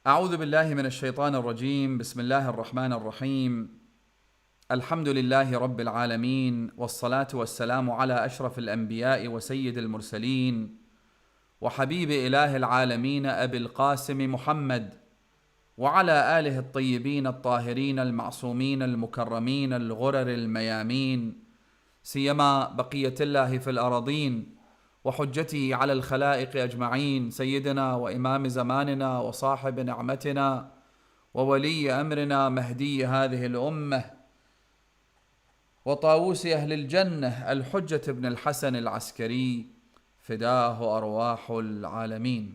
أعوذ بالله من الشيطان الرجيم. بسم الله الرحمن الرحيم. الحمد لله رب العالمين، والصلاة والسلام على أشرف الأنبياء وسيد المرسلين وحبيب إله العالمين أبي القاسم محمد، وعلى آله الطيبين الطاهرين المعصومين المكرمين الغرر الميامين، سيما بقية الله في الأراضين وحجته على الخلائق أجمعين، سيدنا وإمام زماننا وصاحب نعمتنا وولي أمرنا مهدي هذه الأمة وطاووس أهل الجنة الحجة بن الحسن العسكري، فداه أرواح العالمين.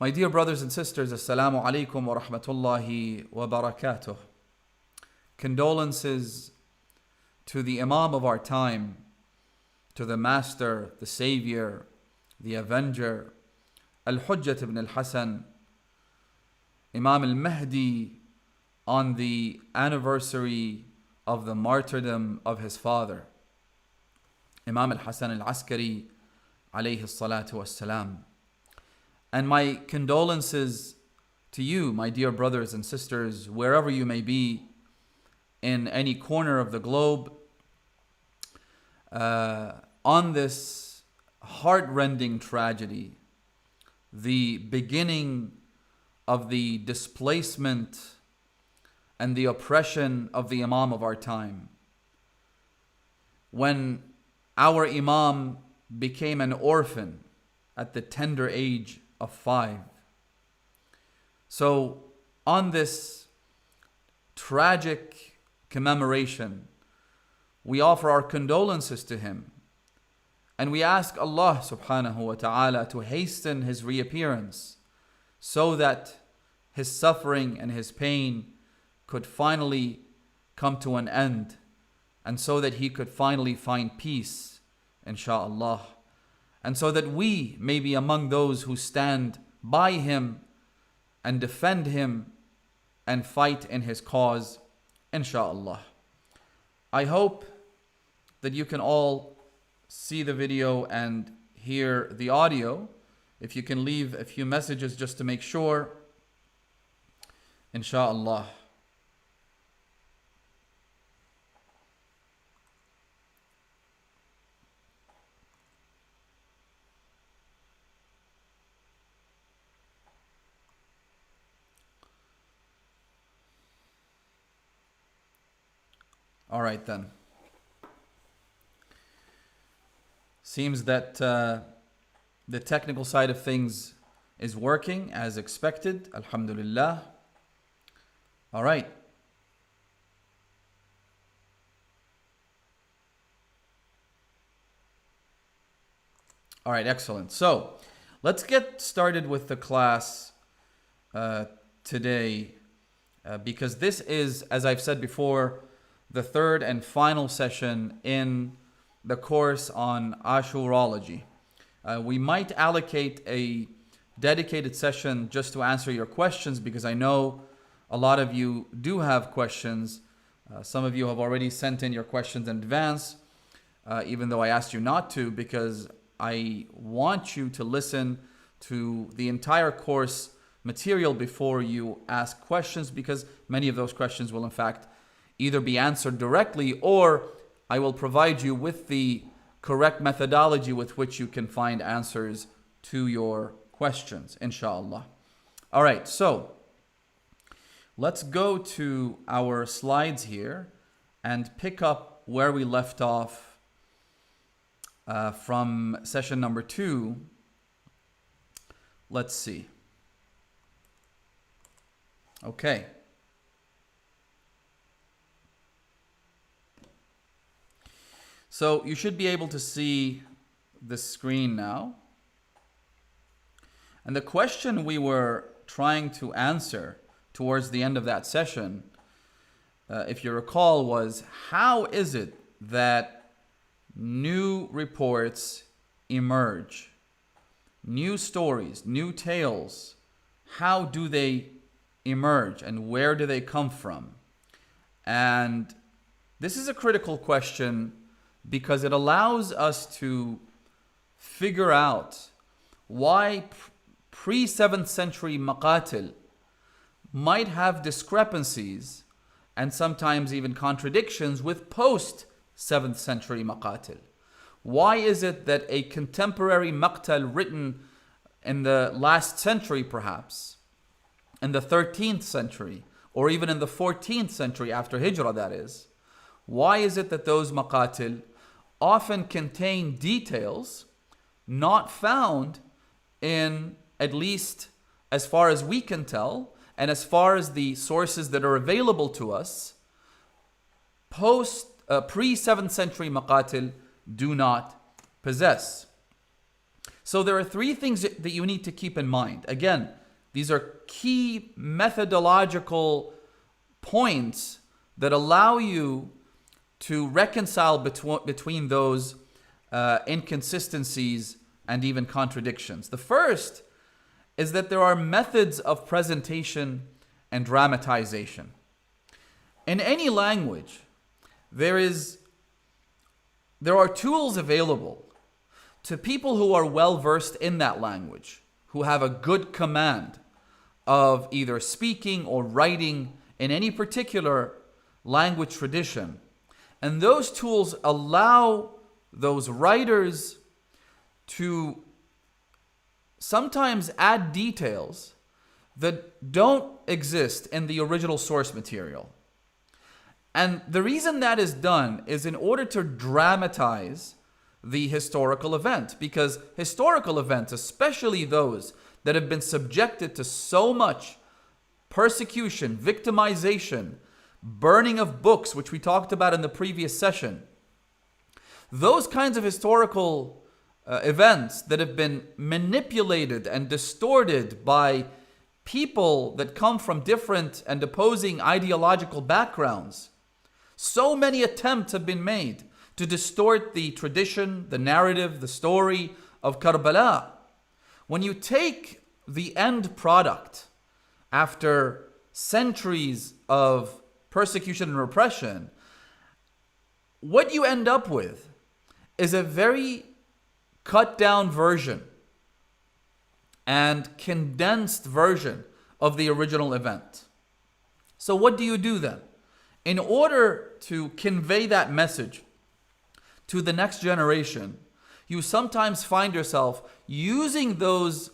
My dear brothers and sisters, Assalamu alaikum wa rahmatullahi wa barakatuh. Condolences to the Imam of our time, to the Master, the Savior, the Avenger, Al-Hujjat ibn al-Hasan, Imam al-Mahdi, on the anniversary of the martyrdom of his father, Imam al-Hasan al-Askari, alayhi salatu wassalam. And my condolences to you, my dear brothers and sisters, wherever you may be, in any corner of the globe, on this heart-rending tragedy, the beginning of the displacement and the oppression of the Imam of our time. When our Imam became an orphan at the tender age of 5. So on this tragic commemoration, we offer our condolences to him, and we ask Allah subhanahu wa ta'ala to hasten his reappearance so that his suffering and his pain could finally come to an end, and so that he could finally find peace, insha'Allah, and so that we may be among those who stand by him and defend him and fight in his cause, insha'Allah. I hope that you can all see the video and hear the audio. If you can leave a few messages just to make sure, insha'Allah. All right then. Seems that the technical side of things is working as expected. Alhamdulillah. All right. All right, excellent. So let's get started with the class today, because this is, as I've said before, the third and final session in the course on Ashuralogy. We might allocate a dedicated session just to answer your questions, because I know a lot of you do have questions. Some of you have already sent in your questions in advance, even though I asked you not to, because I want you to listen to the entire course material before you ask questions, because many of those questions will in fact either be answered directly, or I will provide you with the correct methodology with which you can find answers to your questions, inshallah. All right, so let's go to our slides here and pick up where we left off from session number 2. Let's see. Okay. So you should be able to see the screen now. And the question we were trying to answer towards the end of that session, if you recall, was how is it that new reports emerge? New stories, new tales, how do they emerge and where do they come from? And this is a critical question, because it allows us to figure out why pre-7th century maqatil might have discrepancies and sometimes even contradictions with post-7th century maqatil? Why is it that a contemporary maqtal written in the last century perhaps, in the 13th century, or even in the 14th century after Hijrah that is, why is it that those maqatil often contain details not found in, at least as far as we can tell, and as far as the sources that are available to us, pre-7th century maqatil do not possess? So there are three things that you need to keep in mind. Again, these are key methodological points that allow you to reconcile between those inconsistencies and even contradictions. The first is that there are methods of presentation and dramatization. In any language, there are tools available to people who are well versed in that language, who have a good command of either speaking or writing in any particular language tradition. And those tools allow those writers to sometimes add details that don't exist in the original source material. And the reason that is done is in order to dramatize the historical event, because historical events, especially those that have been subjected to so much persecution, victimization, burning of books, which we talked about in the previous session, those kinds of historical events that have been manipulated and distorted by people that come from different and opposing ideological backgrounds, so many attempts have been made to distort the tradition, the narrative, the story of Karbala. When you take the end product after centuries of persecution and repression, what you end up with is a very cut down version and condensed version of the original event. So what do you do then? In order to convey that message to the next generation, you sometimes find yourself using those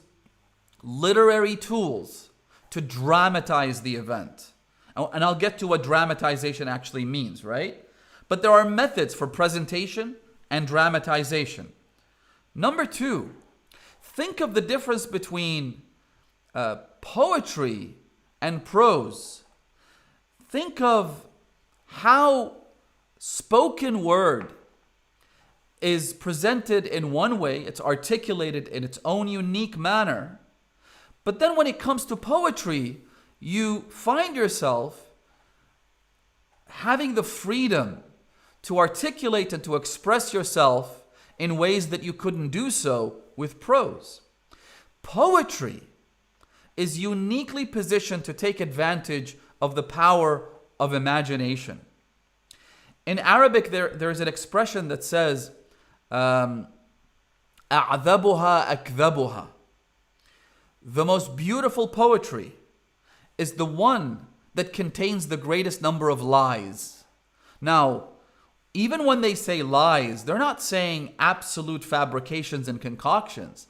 literary tools to dramatize the event. And I'll get to what dramatization actually means, right? But there are methods for presentation and dramatization. Number two, think of the difference between poetry and prose. Think of how spoken word is presented in one way, it's articulated in its own unique manner. But then when it comes to poetry, you find yourself having the freedom to articulate and to express yourself in ways that you couldn't do so with prose. Poetry is uniquely positioned to take advantage of the power of imagination. In Arabic, there's an expression that says, أَعْذَبُهَا أَكْذَبُهَا. The most beautiful poetry is the one that contains the greatest number of lies. Now, even when they say lies, they're not saying absolute fabrications and concoctions.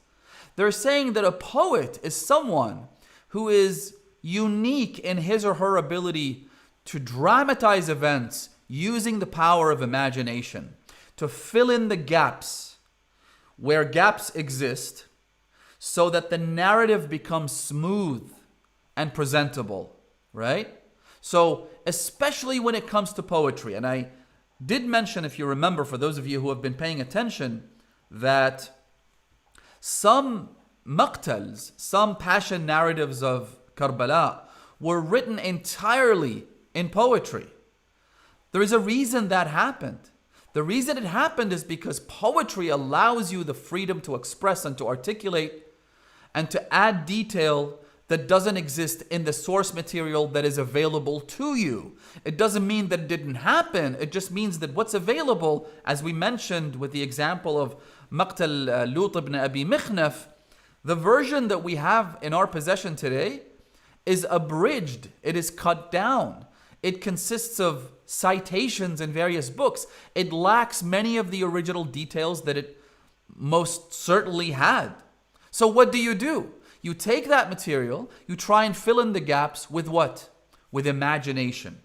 They're saying that a poet is someone who is unique in his or her ability to dramatize events using the power of imagination, to fill in the gaps where gaps exist so that the narrative becomes smooth and presentable, right? So, especially when it comes to poetry, and I did mention, if you remember, for those of you who have been paying attention, that some maqtals, some passion narratives of Karbala were written entirely in poetry. There is a reason that happened. The reason it happened is because poetry allows you the freedom to express and to articulate and to add detail that doesn't exist in the source material that is available to you. It doesn't mean that it didn't happen. It just means that what's available, as we mentioned with the example of Maqtal Lut ibn Abi Mikhnaf, The version that we have in our possession today is abridged. It is cut down. It consists of citations in various books. It lacks many of the original details that it most certainly had. So what do? You take that material, you try and fill in the gaps with what? With imagination.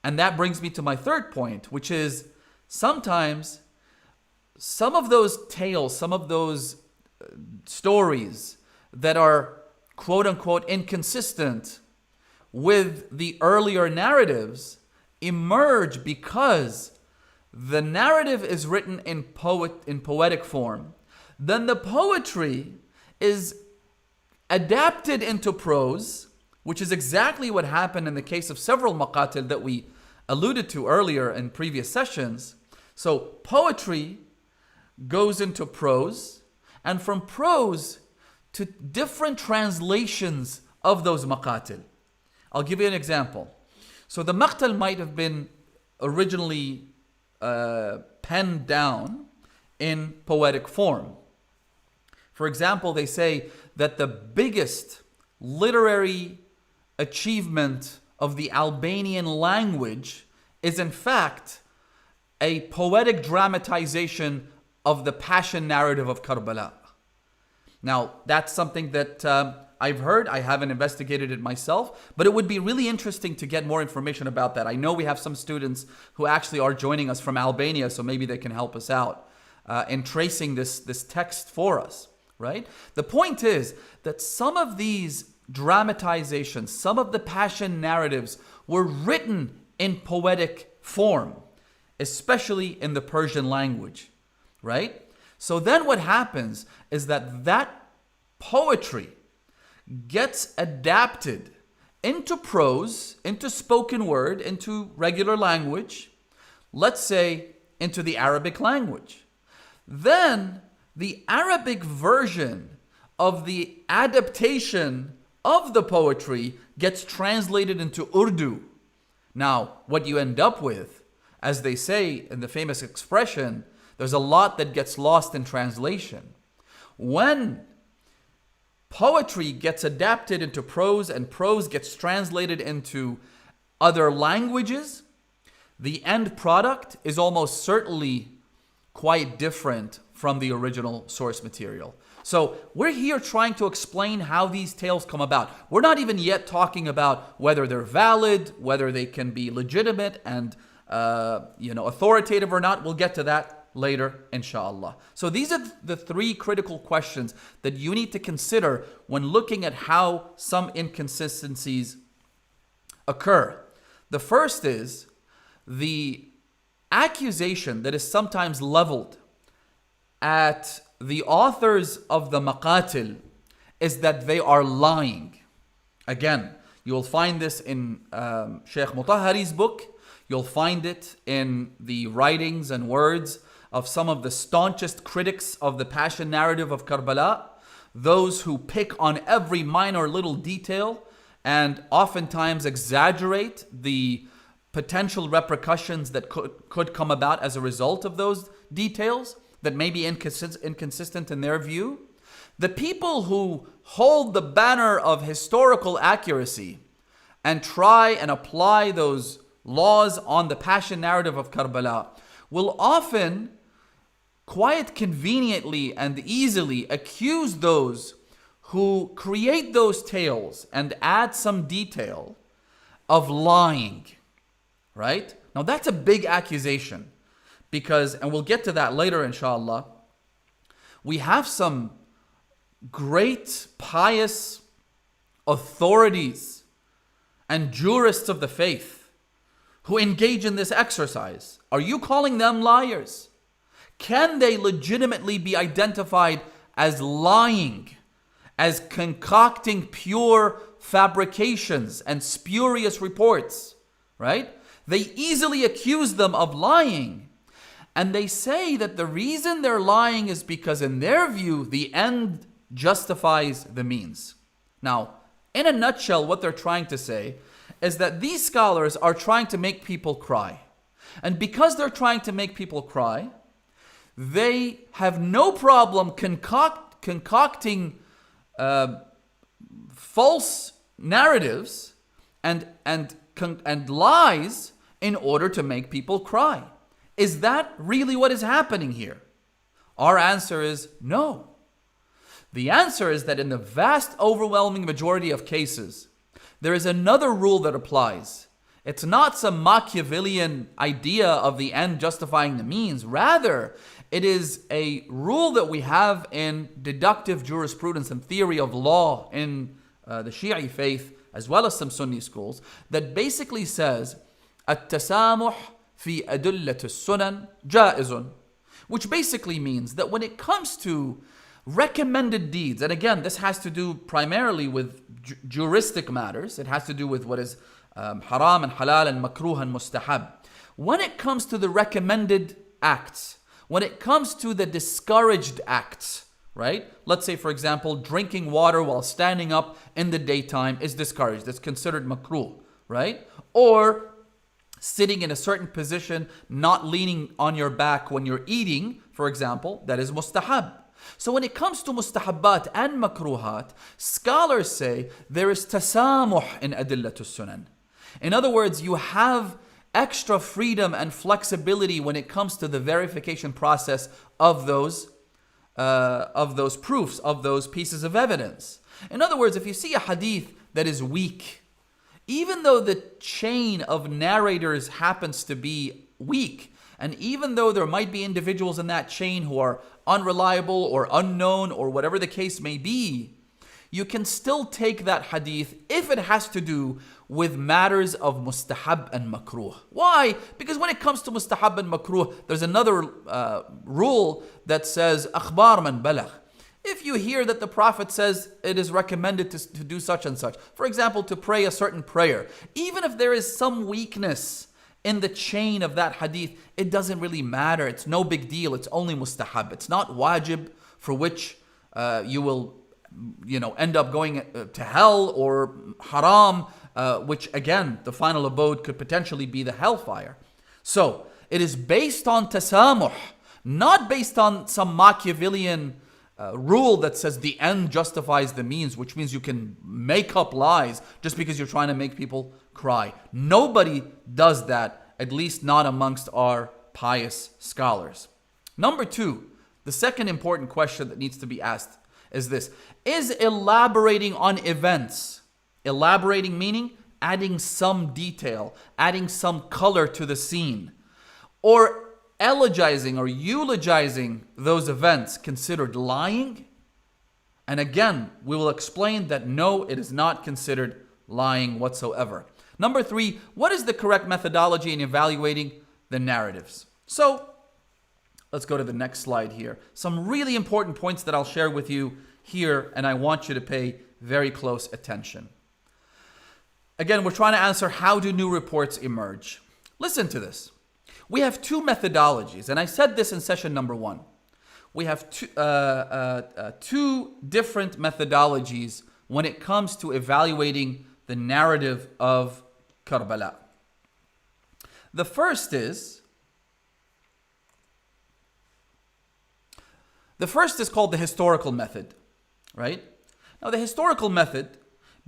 And that brings me to my third point, which is sometimes some of those tales, some of those stories that are quote unquote inconsistent with the earlier narratives emerge because the narrative is written in poetic form. Then the poetry is adapted into prose, which is exactly what happened in the case of several maqatil that we alluded to earlier in previous sessions. So poetry goes into prose, and from prose to different translations of those maqatil. I'll give you an example. So the maqtal might have been originally penned down in poetic form. For example, they say that the biggest literary achievement of the Albanian language is in fact a poetic dramatization of the passion narrative of Karbala. Now, that's something that I've heard. I haven't investigated it myself, but it would be really interesting to get more information about that. I know we have some students who actually are joining us from Albania, so maybe they can help us out in tracing this text for us, right? The point is that some of these dramatizations, some of the passion narratives were written in poetic form, especially in the Persian language, right? So then what happens is that poetry gets adapted into prose, into spoken word, into regular language, let's say into the Arabic language. Then the Arabic version of the adaptation of the poetry gets translated into Urdu. Now, what you end up with, as they say in the famous expression, there's a lot that gets lost in translation. When poetry gets adapted into prose and prose gets translated into other languages, the end product is almost certainly quite different from the original source material. So we're here trying to explain how these tales come about. We're not even yet talking about whether they're valid, whether they can be legitimate and authoritative or not. We'll get to that later, inshallah. So these are the three critical questions that you need to consider when looking at how some inconsistencies occur. The first is the accusation that is sometimes leveled at the authors of the maqatil is that they are lying. Again, you will find this in Sheikh Mutahhari's book. You'll find it in the writings and words of some of the staunchest critics of the passion narrative of Karbala, those who pick on every minor little detail and oftentimes exaggerate the potential repercussions that could come about as a result of those details that may be inconsistent in their view. The people who hold the banner of historical accuracy and try and apply those laws on the passion narrative of Karbala will often quite conveniently and easily accuse those who create those tales and add some detail of lying, right? Now that's a big accusation because, and we'll get to that later inshallah, we have some great pious authorities and jurists of the faith who engage in this exercise. Are you calling them liars? Can they legitimately be identified as lying, as concocting pure fabrications and spurious reports, right? They easily accuse them of lying. And they say that the reason they're lying is because in their view, the end justifies the means. Now, in a nutshell, what they're trying to say is that these scholars are trying to make people cry. And because they're trying to make people cry, they have no problem concocting false narratives and lies in order to make people cry. Is that really what is happening here? Our answer is no. The answer is that in the vast overwhelming majority of cases, there is another rule that applies. It's not some Machiavellian idea of the end justifying the means. Rather, it is a rule that we have in deductive jurisprudence and theory of law in the Shi'i faith, as well as some Sunni schools, that basically says, التسامح في أدلة السنن جائز, which basically means that when it comes to recommended deeds, and again, this has to do primarily with juristic matters, it has to do with what is haram and halal and makruh and mustahab. When it comes to the recommended acts, when it comes to the discouraged acts, right? Let's say, for example, drinking water while standing up in the daytime is discouraged. It's considered makruh, right? Or sitting in a certain position, not leaning on your back when you're eating, for example, that is mustahab. So when it comes to mustahabbat and makruhat, scholars say there is tasamuh in adillatus sunan. In other words, you have extra freedom and flexibility when it comes to the verification process of those proofs, of those pieces of evidence. In other words, if you see a hadith that is weak, even though the chain of narrators happens to be weak, and even though there might be individuals in that chain who are unreliable or unknown or whatever the case may be, you can still take that hadith if it has to do with matters of mustahab and makruh. Why? Because when it comes to mustahab and makruh, there's another rule that says akhbar man balagh. If you hear that the Prophet says it is recommended to do such and such, for example, to pray a certain prayer, even if there is some weakness in the chain of that hadith, it doesn't really matter. It's no big deal. It's only mustahab. It's not wajib, for which you will end up going to hell, or haram, which again, the final abode could potentially be the hellfire. So it is based on tasamuh, not based on some Machiavellian rule that says the end justifies the means, which means you can make up lies just because you're trying to make people cry. Nobody does that, at least not amongst our pious scholars. Number two, the second important question that needs to be asked is this: is elaborating on events, elaborating meaning adding some detail, adding some color to the scene, or elegizing or eulogizing those events, considered lying? And again, we will explain that no, it is not considered lying whatsoever. Number three, what is the correct methodology in evaluating the narratives? So let's go to the next slide here. Some really important points that I'll share with you here, and I want you to pay very close attention. Again, we're trying to answer, how do new reports emerge? Listen to this. We have two methodologies, and I said this in session number one. We have two different methodologies when it comes to evaluating the narrative of Karbala. The first is called the historical method, right? Now, the historical method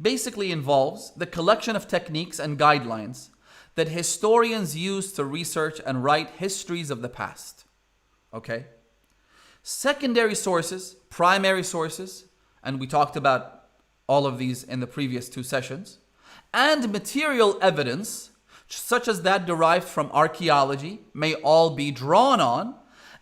basically involves the collection of techniques and guidelines that historians use to research and write histories of the past. Okay? Secondary sources, primary sources, and we talked about all of these in the previous two sessions, and material evidence, such as that derived from archaeology, may all be drawn on,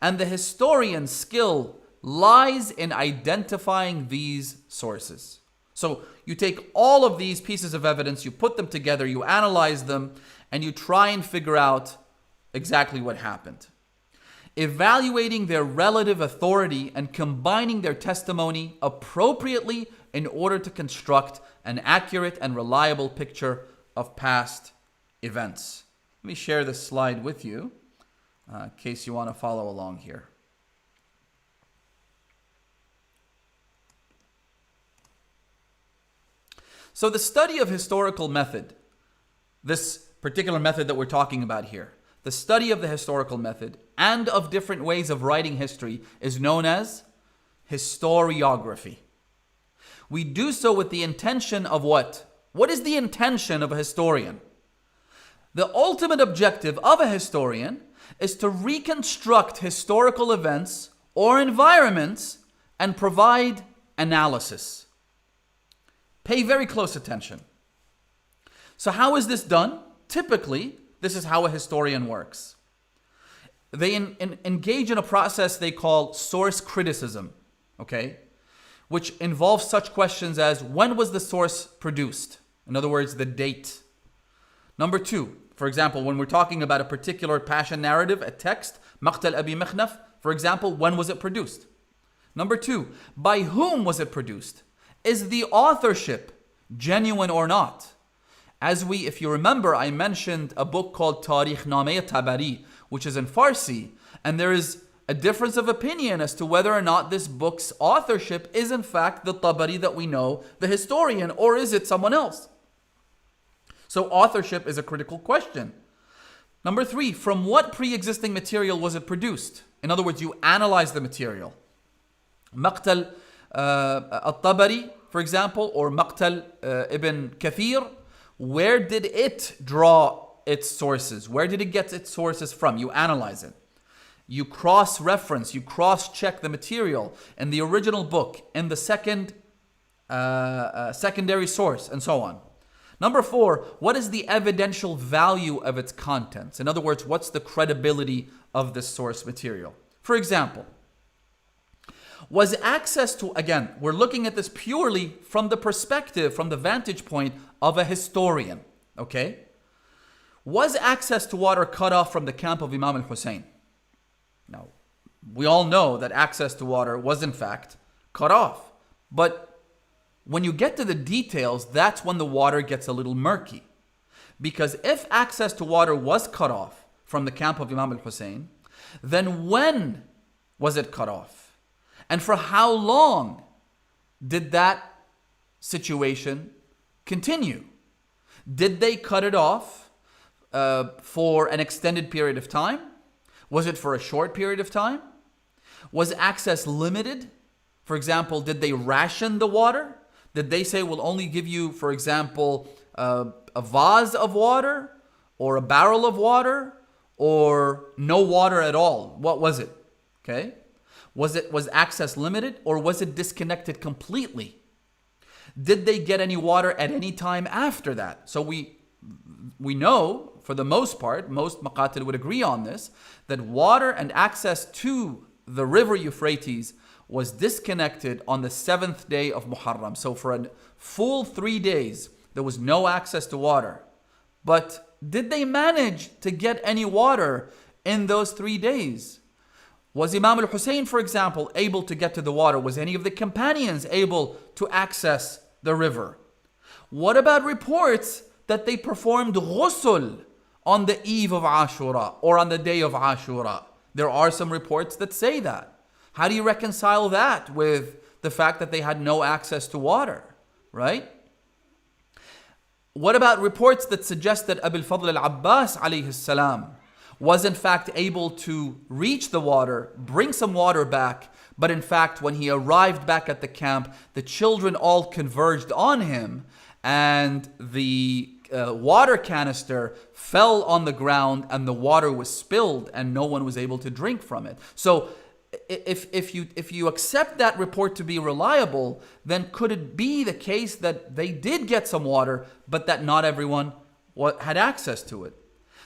and the historian's skill lies in identifying these sources. So you take all of these pieces of evidence, you put them together, you analyze them, and you try and figure out exactly what happened. Evaluating their relative authority and combining their testimony appropriately in order to construct an accurate and reliable picture of past events. Let me share this slide with you in case you want to follow along here. So the study of historical method, this particular method that we're talking about here, the study of the historical method and of different ways of writing history, is known as historiography. We do so with the intention of what? What is the intention of a historian? The ultimate objective of a historian is to reconstruct historical events or environments and provide analysis. Pay very close attention. So how is this done? Typically, this is how a historian works. They engage in a process they call source criticism, okay? Which involves such questions as, when was the source produced? In other words, the date. Number two, for example, when we're talking about a particular passion narrative, a text, Maqtal Abi Mikhnaf, for example, when was it produced? Number two, by whom was it produced? Is the authorship genuine or not? If you remember, I mentioned a book called Tarikh Nameh Tabari, which is in Farsi, and there is a difference of opinion as to whether or not this book's authorship is in fact the Tabari that we know, the historian, or is it someone else? So authorship is a critical question. Number three, from what pre-existing material was it produced? In other words, you analyze the material. Maqtal al-Tabari, for example, or Maqtal ibn Kathir, where did it draw its sources? Where did it get its sources from? You analyze it. You cross-reference, you cross-check the material in the original book, in the secondary source, and so on. Number four, what is the evidential value of its contents? In other words, what's the credibility of this source material? For example, was access to, again, we're looking at this purely from the perspective, from the vantage point of a historian, okay? Was access to water cut off from the camp of Imam al-Hussein? Now, we all know that access to water was in fact cut off. But when you get to the details, that's when the water gets a little murky. Because if access to water was cut off from the camp of Imam al-Hussein, then when was it cut off? And for how long did that situation continue? Did they cut it off for an extended period of time? Was it for a short period of time? Was access limited? For example, did they ration the water? Did they say we'll only give you, for example, a vase of water or a barrel of water or no water at all? What was it? Okay. Was access limited or was it disconnected completely? Did they get any water at any time after that? So we know, for the most part, most maqatil would agree on this, that water and access to the river Euphrates was disconnected on the 7th day of Muharram. So for a full 3 days, there was no access to water. But did they manage to get any water in those 3 days? Was Imam al-Hussein, for example, able to get to the water? Was any of the companions able to access the river? What about reports that they performed ghusl on the eve of Ashura or on the day of Ashura? There are some reports that say that. How do you reconcile that with the fact that they had no access to water, right? What about reports that suggest that Abil Fadl al-Abbas alayhi salam was in fact able to reach the water, bring some water back, but in fact when he arrived back at the camp, the children all converged on him and the water canister fell on the ground and the water was spilled and no one was able to drink from it. So if you accept that report to be reliable, then could it be the case that they did get some water, but that not everyone had access to it?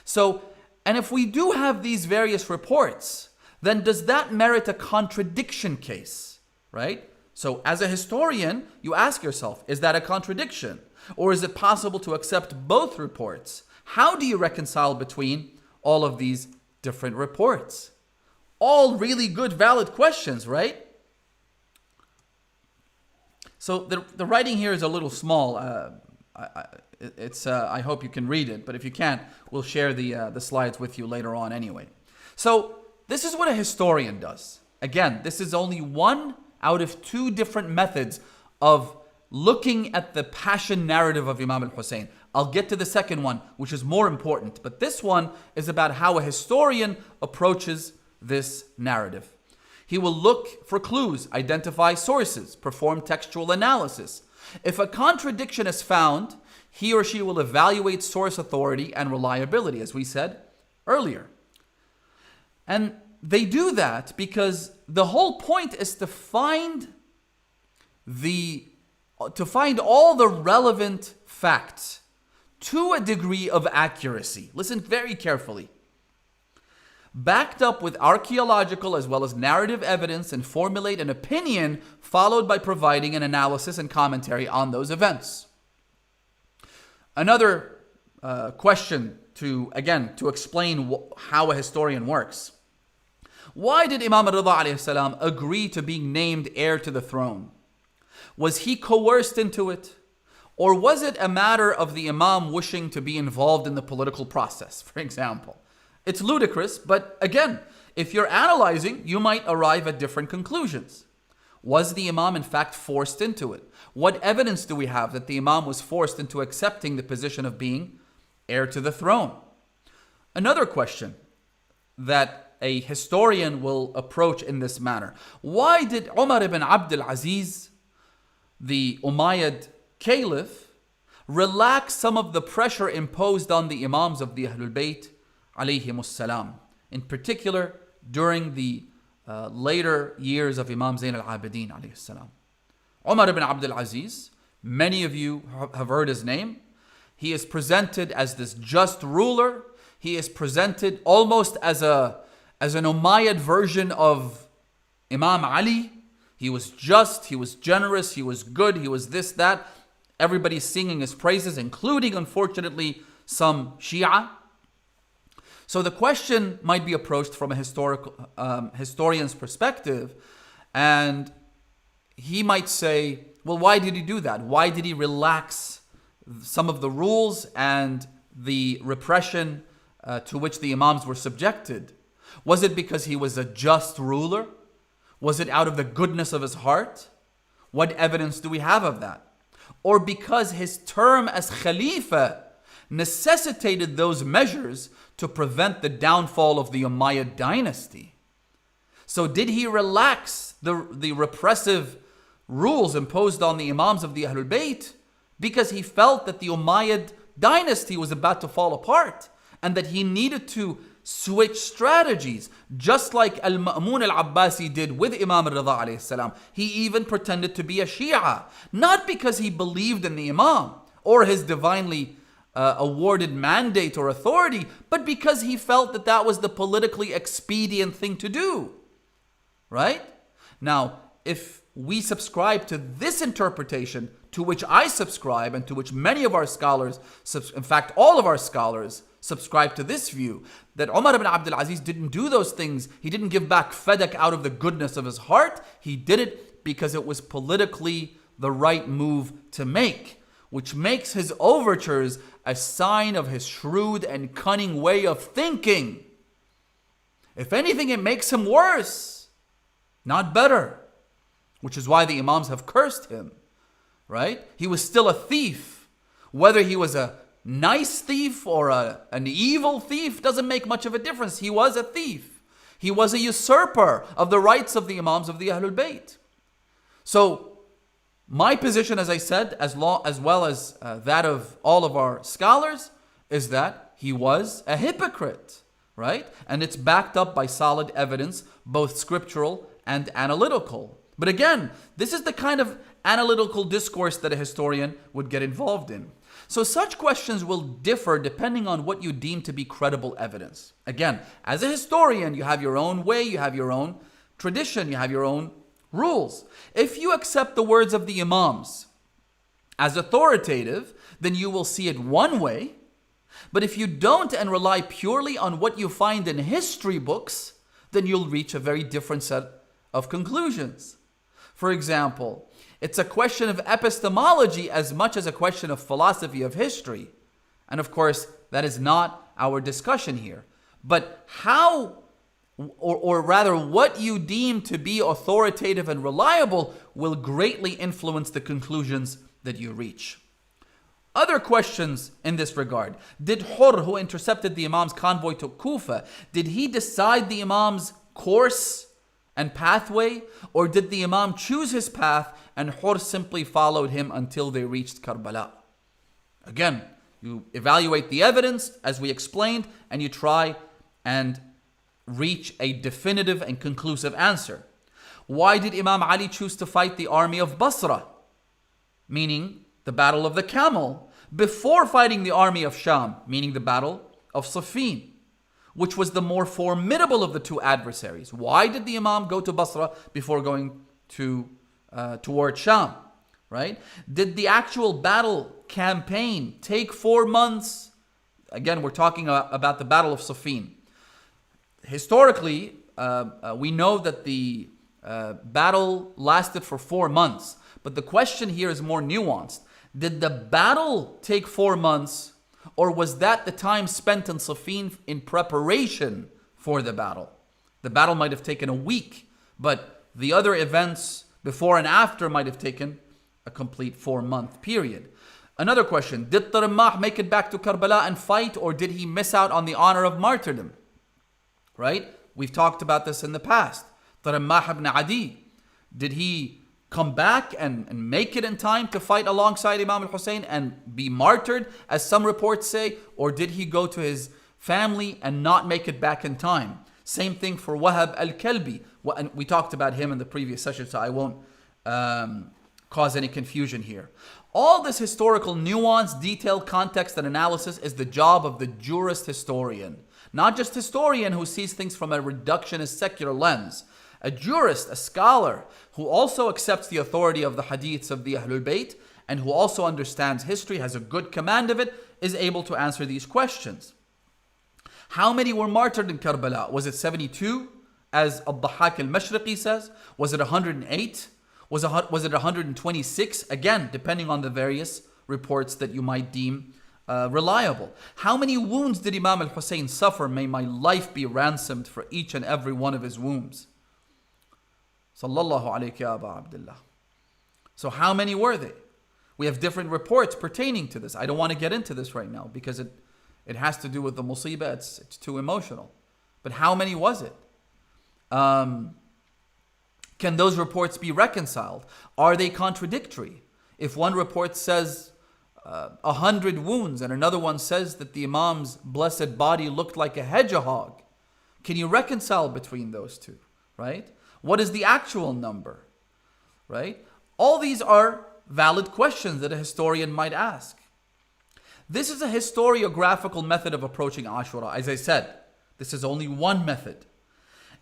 So, and if we do have these various reports, then does that merit a contradiction case, right? So as a historian, you ask yourself, is that a contradiction? Or is it possible to accept both reports? How do you reconcile between all of these different reports? All really good, valid questions, right? So the writing here is a little small. I hope you can read it, but if you can't, we'll share the slides with you later on anyway. So this is what a historian does. Again, this is only one out of two different methods of looking at the passion narrative of Imam al-Hussein. I'll get to the second one, which is more important, but this one is about how a historian approaches this narrative. He will look for clues, identify sources, perform textual analysis. If a contradiction is found, he or she will evaluate source authority and reliability, as we said earlier. And they do that because the whole point is to find all the relevant facts to a degree of accuracy. Listen very carefully. Backed up with archaeological as well as narrative evidence, and formulate an opinion followed by providing an analysis and commentary on those events. Another question to explain how a historian works. Why did Imam Rida alayhi salam agree to being named heir to the throne? Was he coerced into it? Or was it a matter of the Imam wishing to be involved in the political process, for example? It's ludicrous, but again, if you're analyzing, you might arrive at different conclusions. Was the Imam in fact forced into it? What evidence do we have that the Imam was forced into accepting the position of being heir to the throne? Another question that a historian will approach in this manner. Why did Umar ibn Abdul Aziz, the Umayyad caliph, relax some of the pressure imposed on the Imams of the Ahlul Bayt alayhimus salam, in particular during the later years of Imam Zayn al-Abidin alayhi salam? Umar ibn Abdul Aziz, many of you have heard his name. He is presented as this just ruler. He is presented almost as an Umayyad version of Imam Ali. He was just, he was generous, he was good, he was this, that. Everybody's singing his praises, including, unfortunately, some Shia. So the question might be approached from a historian's perspective, and he might say, well, why did he do that? Why did he relax some of the rules and the repression to which the Imams were subjected? Was it because he was a just ruler? Was it out of the goodness of his heart? What evidence do we have of that? Or because his term as Khalifa necessitated those measures to prevent the downfall of the Umayyad dynasty? So did he relax the repressive rules imposed on the Imams of the Ahlul Bayt because he felt that the Umayyad dynasty was about to fall apart and that he needed to switch strategies, just like Al-Ma'mun al-Abbasi did with Imam Rida alayhi salam? He even pretended to be a Shia, not because he believed in the Imam or his divinely awarded mandate or authority, but because he felt that that was the politically expedient thing to do. Right? Now, if we subscribe to this interpretation, to which I subscribe and to which many of our scholars, in fact all of our scholars, subscribe to this view, that Umar ibn Abdul Aziz didn't do those things. He didn't give back Fadak out of the goodness of his heart. He did it because it was politically the right move to make, which makes his overtures a sign of his shrewd and cunning way of thinking. If anything, it makes him worse, not better, which is why the Imams have cursed him, right? He was still a thief. Whether he was a nice thief or an evil thief doesn't make much of a difference. He was a thief. He was a usurper of the rights of the Imams of the Ahlul Bayt. So my position, as I said, as well as that of all of our scholars, is that he was a hypocrite, right? And it's backed up by solid evidence, both scriptural and analytical. But again, this is the kind of analytical discourse that a historian would get involved in. So such questions will differ depending on what you deem to be credible evidence. Again, as a historian, you have your own way, you have your own tradition, you have your own rules. If you accept the words of the Imams as authoritative, then you will see it one way. But if you don't and rely purely on what you find in history books, then you'll reach a very different set of conclusions. For example, it's a question of epistemology as much as a question of philosophy of history. And of course, that is not our discussion here. But how, or rather what you deem to be authoritative and reliable will greatly influence the conclusions that you reach. Other questions in this regard. Did Hur, who intercepted the Imam's convoy to Kufa, did he decide the Imam's course and pathway, or did the Imam choose his path and Hur simply followed him until they reached Karbala? Again, you evaluate the evidence as we explained and you try and reach a definitive and conclusive answer. Why did Imam Ali choose to fight the army of Basra, meaning the battle of the camel, before fighting the army of Sham, meaning the battle of Siffin, which was the more formidable of the two adversaries? Why did the Imam go to Basra before going toward Sham? Right? Did the actual battle campaign take 4 months? Again, we're talking about the battle of Siffin. Historically, we know that the battle lasted for 4 months. But the question here is more nuanced. Did the battle take 4 months, or was that the time spent in Siffin in preparation for the battle? The battle might have taken a week, but the other events before and after might have taken a complete 4-month period. Another question, did Tarammah make it back to Karbala and fight, or did he miss out on the honor of martyrdom? Right? We've talked about this in the past. Tarammah ibn Adi, did he come back and make it in time to fight alongside Imam al-Hussein and be martyred, as some reports say, or did he go to his family and not make it back in time? Same thing for Wahab al-Kalbi. And we talked about him in the previous session, so I won't cause any confusion here. All this historical nuance, detail, context, and analysis is the job of the jurist historian. Not just historian who sees things from a reductionist secular lens. A jurist, a scholar, who also accepts the authority of the hadiths of the Ahlul Bayt and who also understands history, has a good command of it, is able to answer these questions. How many were martyred in Karbala? Was it 72, as Al-Dhahhak al-Mashriqi says? Was it 108? Was it 126? Again, depending on the various reports that you might deem reliable. How many wounds did Imam al-Hussein suffer? May my life be ransomed for each and every one of his wounds. Sallallahu alayhi ya Aba Abdullah. So how many were they? We have different reports pertaining to this. I don't want to get into this right now because it has to do with the musibah. It's too emotional. But how many was it? Can those reports be reconciled? Are they contradictory? If one report says 100 wounds and another one says that the Imam's blessed body looked like a hedgehog, can you reconcile between those two? Right? What is the actual number? Right? All these are valid questions that a historian might ask. This is a historiographical method of approaching Ashura. As I said, this is only one method.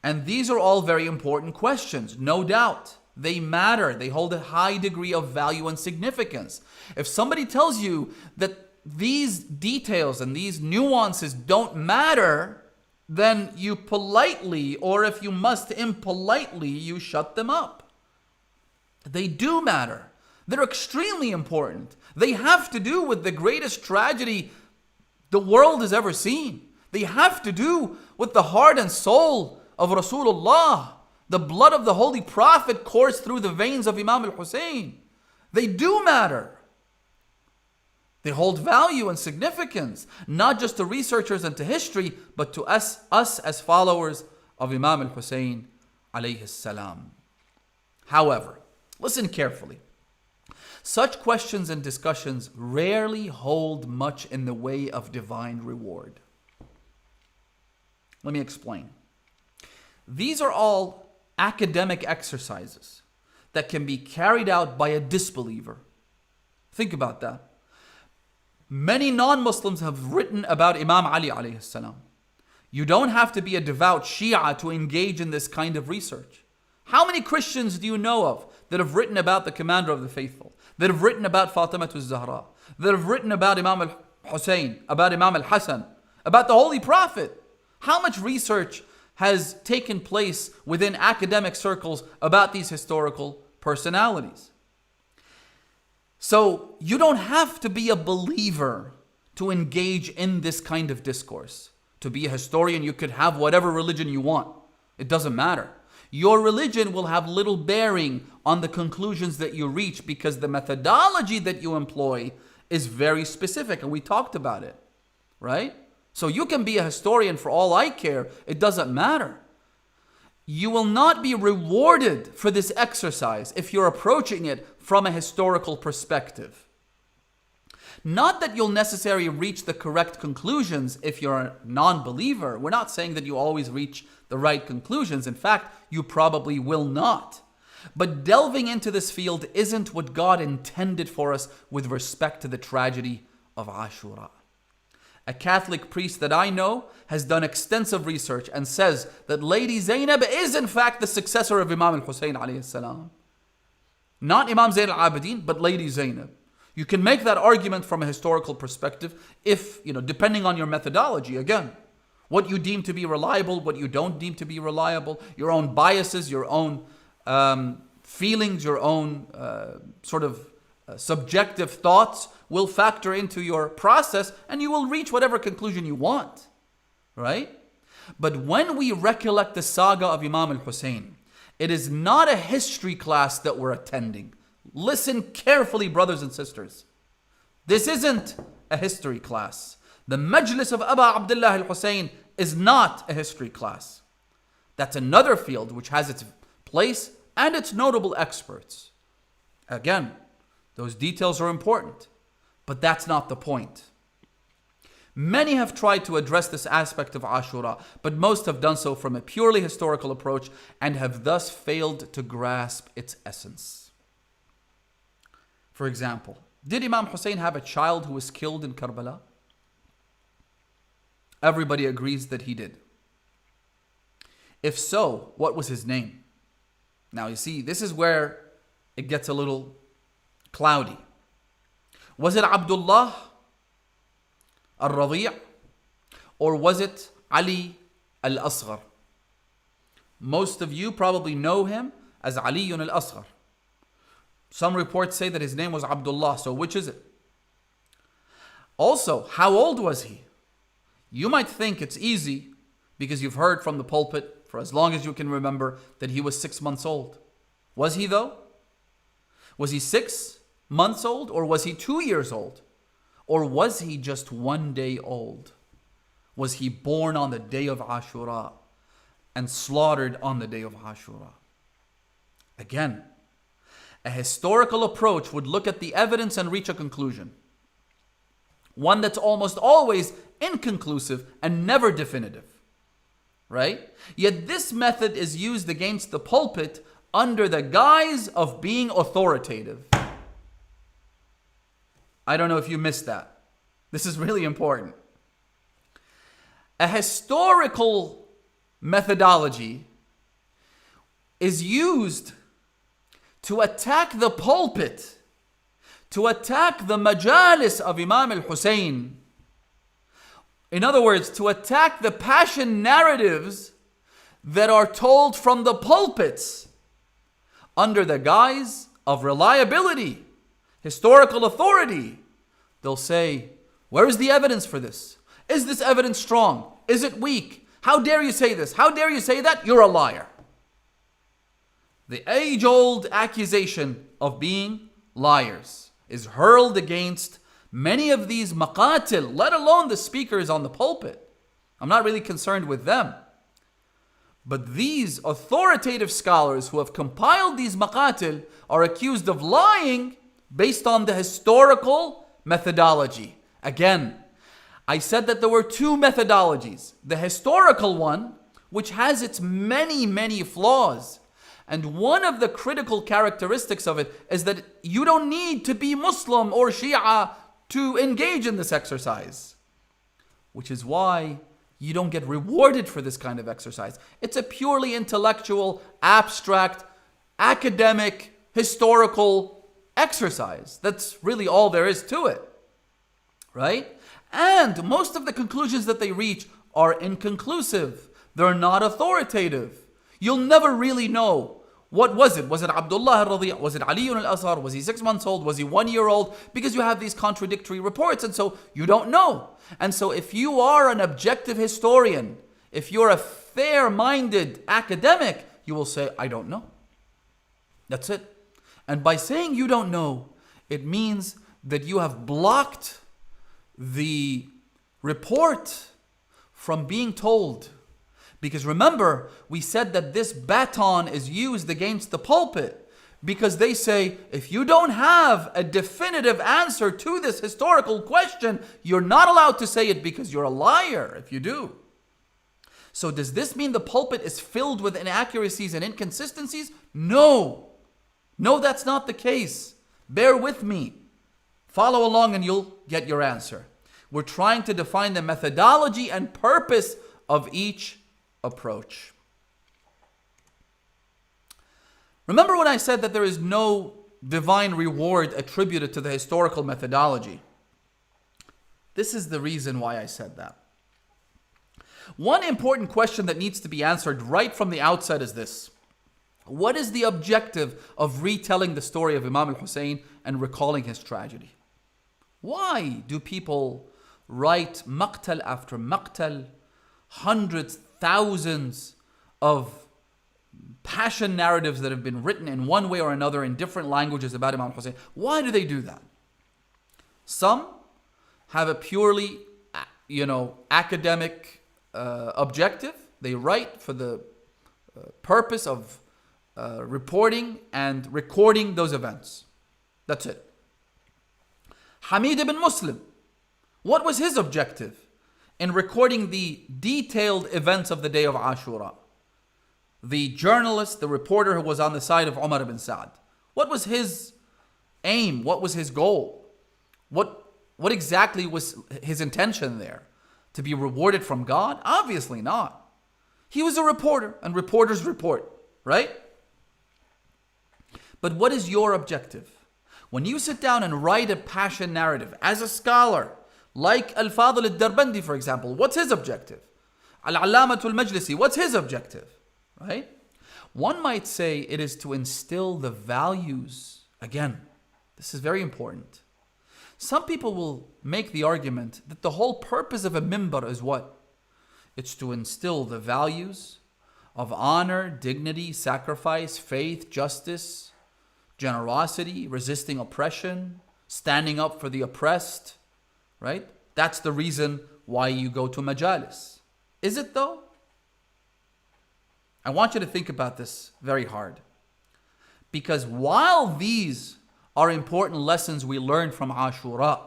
And these are all very important questions, no doubt. They matter. They hold a high degree of value and significance. If somebody tells you that these details and these nuances don't matter, then you politely, or if you must impolitely, you shut them up. They do matter. They're extremely important. They have to do with the greatest tragedy the world has ever seen. They have to do with the heart and soul of Rasulullah. The blood of the Holy Prophet coursed through the veins of Imam al-Hussein. They do matter. They hold value and significance, not just to researchers and to history, but to us as followers of Imam al-Hussein alayhi salam. However, listen carefully. Such questions and discussions rarely hold much in the way of divine reward. Let me explain. These are all academic exercises that can be carried out by a disbeliever. Think about that. Many non-Muslims have written about Imam Ali alayhi salam. You don't have to be a devout Shia to engage in this kind of research. How many Christians do you know of that have written about the commander of the faithful, that have written about Fatima al-Zahra, that have written about Imam al-Hussein, about Imam al-Hassan, about the Holy Prophet? How much research has taken place within academic circles about these historical personalities? So you don't have to be a believer to engage in this kind of discourse. To be a historian, you could have whatever religion you want. It doesn't matter. Your religion will have little bearing on the conclusions that you reach because the methodology that you employ is very specific, and we talked about it, right? So you can be a historian for all I care. It doesn't matter. you will not be rewarded for this exercise if you're approaching it from a historical perspective. Not that you'll necessarily reach the correct conclusions if you're a non-believer. We're not saying that you always reach the right conclusions. In fact, you probably will not. But delving into this field isn't what God intended for us with respect to the tragedy of Ashura. A Catholic priest that I know has done extensive research and says that Lady Zainab is in fact the successor of Imam al-Hussein alayhi salam. Not Imam Zayn al-Abidin, but Lady Zainab. You can make that argument from a historical perspective if, depending on your methodology, again, what you deem to be reliable, what you don't deem to be reliable, your own biases, your own feelings, your own subjective thoughts will factor into your process and you will reach whatever conclusion you want, right? But when we recollect the saga of Imam al-Hussein, it is not a history class that we're attending. Listen carefully, brothers and sisters. This isn't a history class. The Majlis of Aba Abdullah al-Hussein is not a history class. That's another field which has its place and its notable experts. Again, those details are important, but that's not the point. Many have tried to address this aspect of Ashura, but most have done so from a purely historical approach and have thus failed to grasp its essence. For example, did Imam Hussein have a child who was killed in Karbala? Everybody agrees that he did. If so, what was his name? Now you see, this is where it gets a little cloudy. Was it Abdullah al-Radi' or was it Ali al-Asghar? Most of you probably know him as Ali al-Asghar. Some reports say that his name was Abdullah, so which is it? Also, how old was he? You might think it's easy because you've heard from the pulpit for as long as you can remember that he was 6 months old. Was he though? Was he 6 months old or was he 2 years old? Or was he just 1 day old? Was he born on the day of Ashura and slaughtered on the day of Ashura? Again, a historical approach would look at the evidence and reach a conclusion. One that's almost always inconclusive and never definitive. Right? Yet this method is used against the pulpit under the guise of being authoritative. I don't know if you missed that. This is really important. A historical methodology is used to attack the pulpit, to attack the majalis of Imam al-Hussein. In other words, to attack the passion narratives that are told from the pulpits under the guise of reliability, historical authority. They'll say, where is the evidence for this? Is this evidence strong? Is it weak? How dare you say this? How dare you say that? You're a liar. The age-old accusation of being liars is hurled against many of these maqatil, let alone the speakers on the pulpit. I'm not really concerned with them. But these authoritative scholars who have compiled these maqatil are accused of lying based on the historical methodology. Again, I said that there were two methodologies. The historical one, which has its many, many flaws. And one of the critical characteristics of it is that you don't need to be Muslim or Shia to engage in this exercise. Which is why you don't get rewarded for this kind of exercise. It's a purely intellectual, abstract, academic, historical exercise. That's really all there is to it. Right? And most of the conclusions that they reach are inconclusive. They're not authoritative. You'll never really know. What was it? Was it Abdullah al-Radi'? Was it Ali al-Asghar? Was he 6 months old? Was he 1 year old? Because you have these contradictory reports and so you don't know. And so if you are an objective historian, if you're a fair-minded academic, you will say, I don't know. That's it. And by saying you don't know, it means that you have blocked the report from being told. Because remember, we said that this baton is used against the pulpit because they say, if you don't have a definitive answer to this historical question, you're not allowed to say it because you're a liar if you do. So does this mean the pulpit is filled with inaccuracies and inconsistencies? No. No, that's not the case. Bear with me. Follow along and you'll get your answer. We're trying to define the methodology and purpose of each approach. Remember when I said that there is no divine reward attributed to the historical methodology? This is the reason why I said that. One important question that needs to be answered right from the outset is this. What is the objective of retelling the story of Imam al-Hussein and recalling his tragedy? Why do people write maqtal after maqtal, hundreds, thousands of passion narratives that have been written in one way or another in different languages about Imam al-Hussein? Why do they do that? Some have a purely, academic objective. They write for the purpose of reporting and recording those events. That's it. Hamid ibn Muslim, what was his objective in recording the detailed events of the day of Ashura? The journalist, the reporter who was on the side of Umar ibn Sa'd, what was his aim? What was his goal? What exactly was his intention there? To be rewarded from God? Obviously not. He was a reporter, and reporters report, right? But what is your objective? When you sit down and write a passion narrative as a scholar, like Al-Fadl al-Darbandi, for example, what's his objective? Al-Allamatul Majlisi, what's his objective? Right? One might say it is to instill the values. Again, this is very important. Some people will make the argument that the whole purpose of a mimbar is what? It's to instill the values of honor, dignity, sacrifice, faith, justice, generosity, resisting oppression, standing up for the oppressed, right? That's the reason why you go to majalis. Is it though? I want you to think about this very hard. Because while these are important lessons we learn from Ashura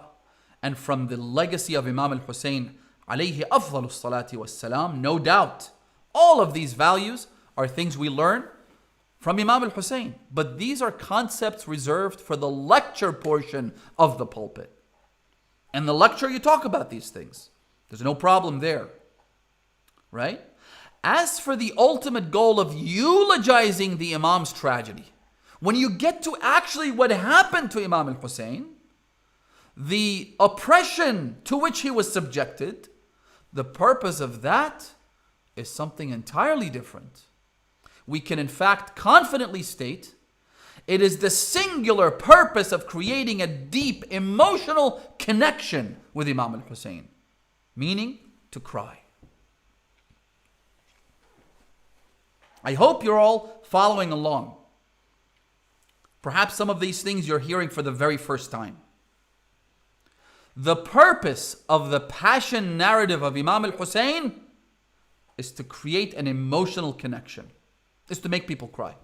and from the legacy of Imam al-Hussein alayhi afdalus salati wassalam, no doubt, all of these values are things we learn from Imam al-Hussein. But these are concepts reserved for the lecture portion of the pulpit. In the lecture, you talk about these things. There's no problem there, right? As for the ultimate goal of eulogizing the Imam's tragedy, when you get to actually what happened to Imam al-Hussein, the oppression to which he was subjected, the purpose of that is something entirely different. We can in fact confidently state it is the singular purpose of creating a deep emotional connection with Imam al-Hussein, meaning to cry. I hope you're all following along. Perhaps some of these things you're hearing for the very first time. The purpose of the passion narrative of Imam al-Hussein is to create an emotional connection, is to make people cry.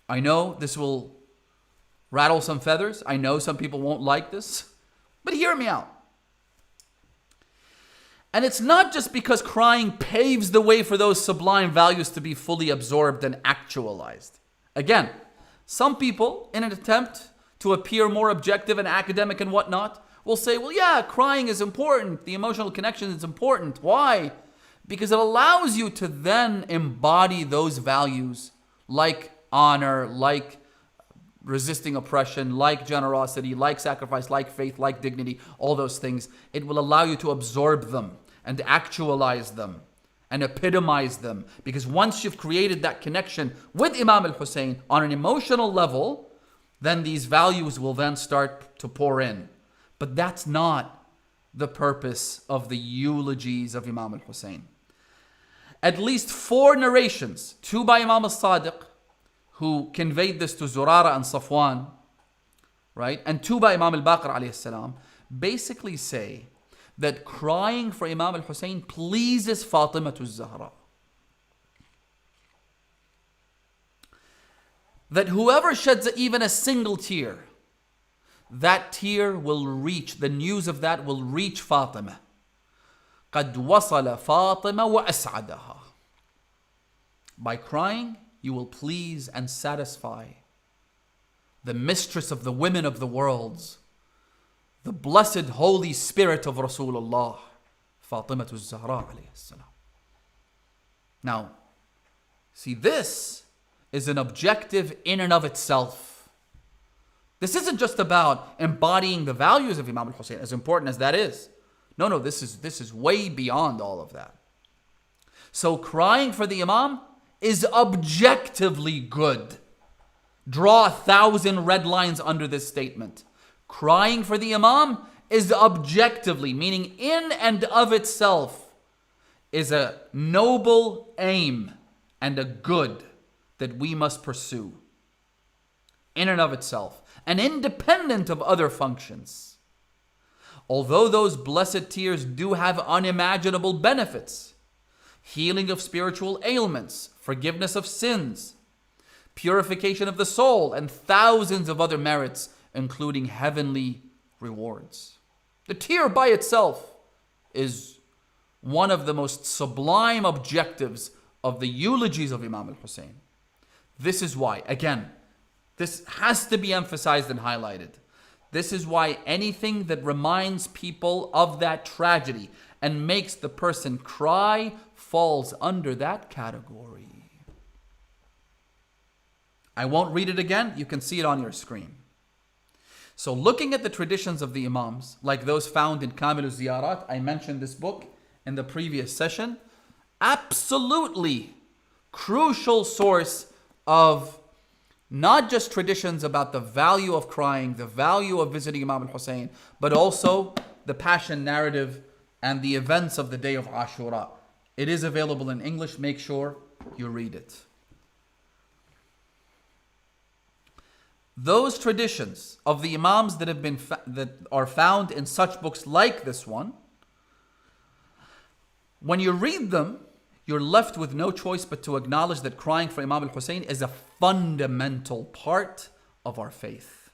I know this will rattle some feathers. I know some people won't like this, but hear me out. And it's not just because crying paves the way for those sublime values to be fully absorbed and actualized. Again, some people, in an attempt to appear more objective and academic and whatnot, will say, well, yeah, crying is important. The emotional connection is important. Why? Because it allows you to then embody those values like honor, like resisting oppression, like generosity, like sacrifice, like faith, like dignity, all those things. It will allow you to absorb them and actualize them and epitomize them. Because once you've created that connection with Imam al-Hussein on an emotional level, then these values will then start to pour in. But that's not the purpose of the eulogies of Imam al-Hussein. At least 4 narrations, 2 by Imam al-Sadiq, who conveyed this to Zurara and Safwan, right? And 2 by Imam al-Baqir alayhi salam, basically say that crying for Imam al-Hussein pleases Fatima al-Zahra. That whoever sheds even a single tear, that tear will reach, the news of that will reach Fatima. قَدْ وَصَلَ فَاطِمَ وَأَسْعَدَهَا. By crying, you will please and satisfy the mistress of the women of the worlds, the blessed Holy Spirit of Rasulullah, Fatima al-Zahra alayhi salam. Now, see, this is an objective in and of itself. This isn't just about embodying the values of Imam al-Hussein, as important as that is. No, this is way beyond all of that. So crying for the Imam is objectively good. Draw 1,000 red lines under this statement. Crying for the Imam is objectively, meaning in and of itself, is a noble aim and a good that we must pursue. In and of itself, and independent of other functions. Although those blessed tears do have unimaginable benefits, healing of spiritual ailments, forgiveness of sins, purification of the soul, and thousands of other merits, including heavenly rewards. The tear by itself is one of the most sublime objectives of the eulogies of Imam al-Hussein. This is why, again, this has to be emphasized and highlighted. This is why anything that reminds people of that tragedy and makes the person cry falls under that category. I won't read it again. You can see it on your screen. So looking at the traditions of the Imams, like those found in Kamilu Ziyarat, I mentioned this book in the previous session, absolutely crucial source of not just traditions about the value of crying, the value of visiting Imam al-Hussein, but also the passion narrative and the events of the day of Ashura. It is available in English. Make sure you read it. Those traditions of the Imams that have been that are found in such books like this one, when you read them, you're left with no choice but to acknowledge that crying for Imam al-Hussein is a fundamental part of our faith.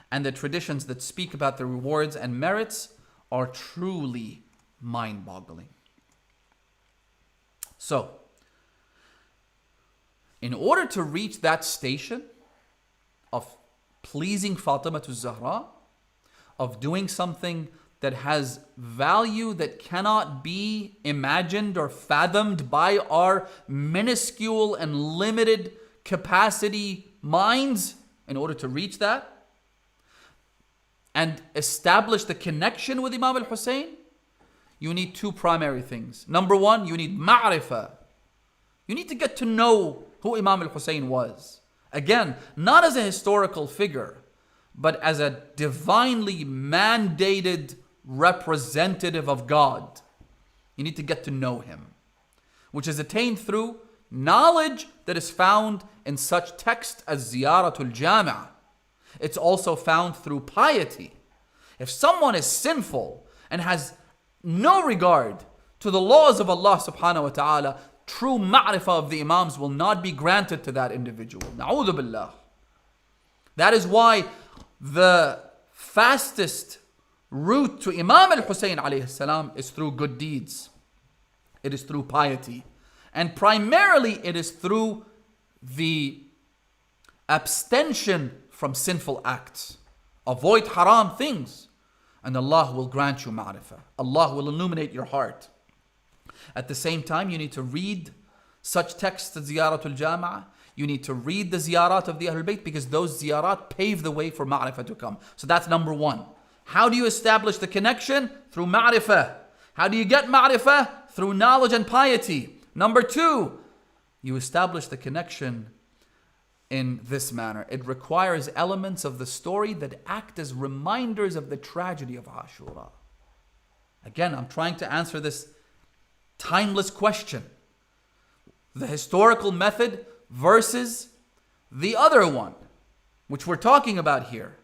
And the traditions that speak about the rewards and merits are truly mind-boggling. So, in order to reach that station of pleasing Fatima al-Zahra, of doing something that has value that cannot be imagined or fathomed by our minuscule and limited capacity minds, in order to reach that and establish the connection with Imam al-Hussein, you need two primary things. Number one, you need ma'rifah. You need to get to know who Imam al-Hussein was. Again, not as a historical figure, but as a divinely mandated representative of God. You need to get to know him, which is attained through knowledge that is found in such texts as Ziyaratul Jami'ah. It's also found through piety. If someone is sinful and has no regard to the laws of Allah subhanahu wa ta'ala, true ma'rifah of the Imams will not be granted to that individual. Na'udhu billah. That is why the fastest route to Imam al-Hussein alayhi salam is through good deeds. It is through piety. And primarily it is through the abstention from sinful acts. Avoid haram things, and Allah will grant you ma'rifah. Allah will illuminate your heart. At the same time, you need to read such texts as Ziyaratul Jami'ah. You need to read the ziyarat of the Ahlul Bayt, because those ziyarat pave the way for ma'rifah to come. So that's number one. How do you establish the connection? Through ma'rifah. How do you get ma'rifah? Through knowledge and piety. Number two, you establish the connection in this manner. It requires elements of the story that act as reminders of the tragedy of Ashura. Again, I'm trying to answer this timeless question. The historical method versus the other one, which we're talking about here.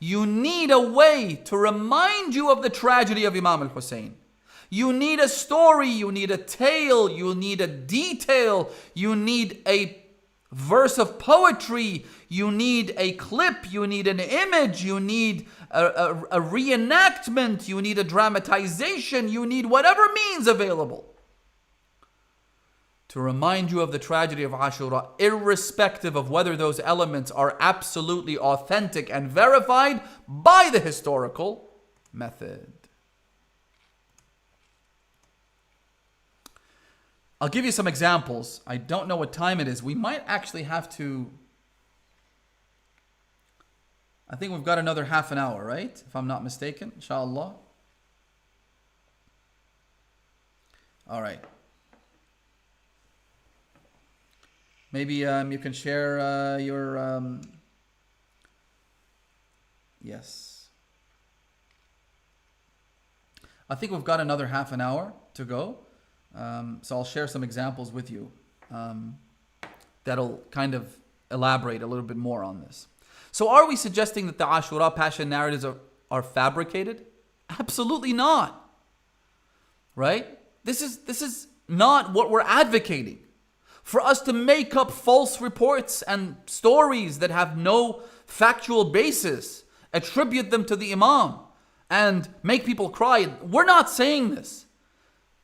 You need a way to remind you of the tragedy of Imam al-Hussein. You need a story, you need a tale, you need a detail, you need a verse of poetry, you need a clip, you need an image, you need a reenactment, you need a dramatization, you need whatever means available to remind you of the tragedy of Ashura, irrespective of whether those elements are absolutely authentic and verified by the historical method. I'll give you some examples. I don't know what time it is. We might actually have to... I think we've got another half an hour, right? If I'm not mistaken, inshallah. All right. Maybe you can share your... Yes. I think we've got another half an hour to go. So I'll share some examples with you that'll kind of elaborate a little bit more on this. So are we suggesting that the Ashura Passion narratives are fabricated? Absolutely not. Right? This is not what we're advocating. For us to make up false reports and stories that have no factual basis, attribute them to the Imam, and make people cry. We're not saying this.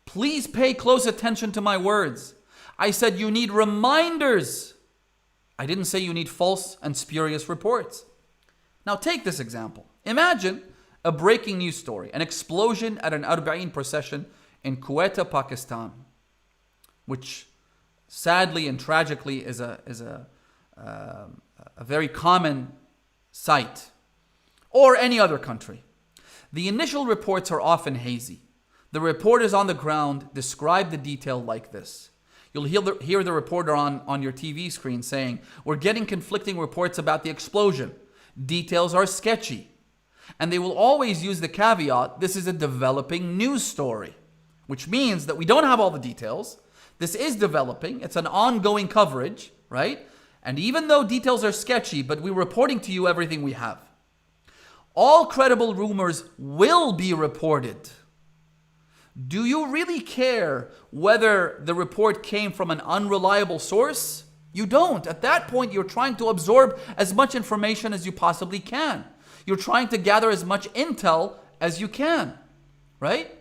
Please pay close attention to my words. I said you need reminders. I didn't say you need false and spurious reports. Now take this example. Imagine a breaking news story, an explosion at an Arba'een procession in Quetta, Pakistan, which sadly and tragically is a very common sight, or any other country. The initial reports are often hazy. The reporters on the ground describe the detail like this. You'll hear the reporter on your TV screen saying, "We're getting conflicting reports about the explosion. Details are sketchy." And they will always use the caveat, this is a developing news story, which means that we don't have all the details. This is developing. It's an ongoing coverage, right? And even though details are sketchy, but we're reporting to you everything we have. All credible rumors will be reported. Do you really care whether the report came from an unreliable source? You don't. At that point, you're trying to absorb as much information as you possibly can. You're trying to gather as much intel as you can, right?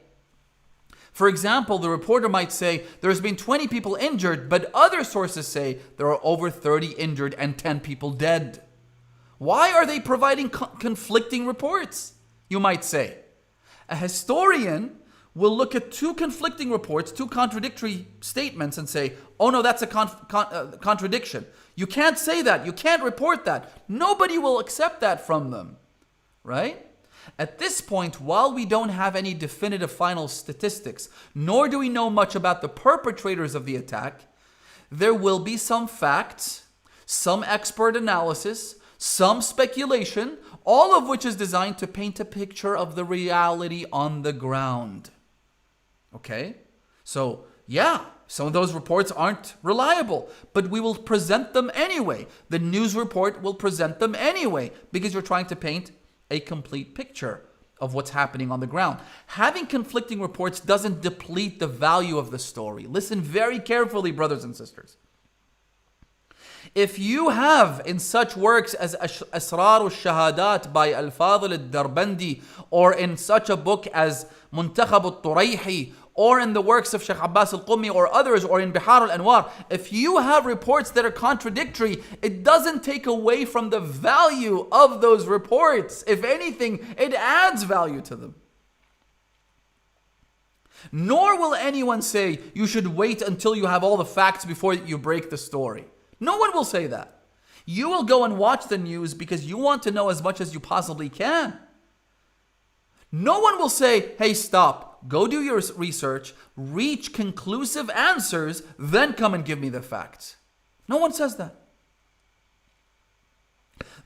For example, the reporter might say, there's been 20 people injured, but other sources say there are over 30 injured and 10 people dead. Why are they providing conflicting reports? You might say. A historian will look at two conflicting reports, two contradictory statements and say, oh no, that's a contradiction. You can't say that. You can't report that. Nobody will accept that from them, right? At this point, while we don't have any definitive final statistics, nor do we know much about the perpetrators of the attack, there will be some facts, some expert analysis, some speculation, all of which is designed to paint a picture of the reality on the ground. Okay? So, yeah, some of those reports aren't reliable, but we will present them anyway. The news report will present them anyway, because you're trying to paint a complete picture of what's happening on the ground. Having conflicting reports doesn't deplete the value of the story. Listen very carefully, brothers and sisters. If you have in such works as Asrar al-Shahadat by Al-Fadil al-Darbandi, or in such a book as Muntakhab al-Turayhi, or in the works of Sheikh Abbas al-Qummi or others, or in Bihar al-Anwar, if you have reports that are contradictory, it doesn't take away from the value of those reports. If anything, it adds value to them. Nor will anyone say you should wait until you have all the facts before you break the story. No one will say that. You will go and watch the news because you want to know as much as you possibly can. No one will say, hey, stop, go do your research, reach conclusive answers, then come and give me the facts. No one says that.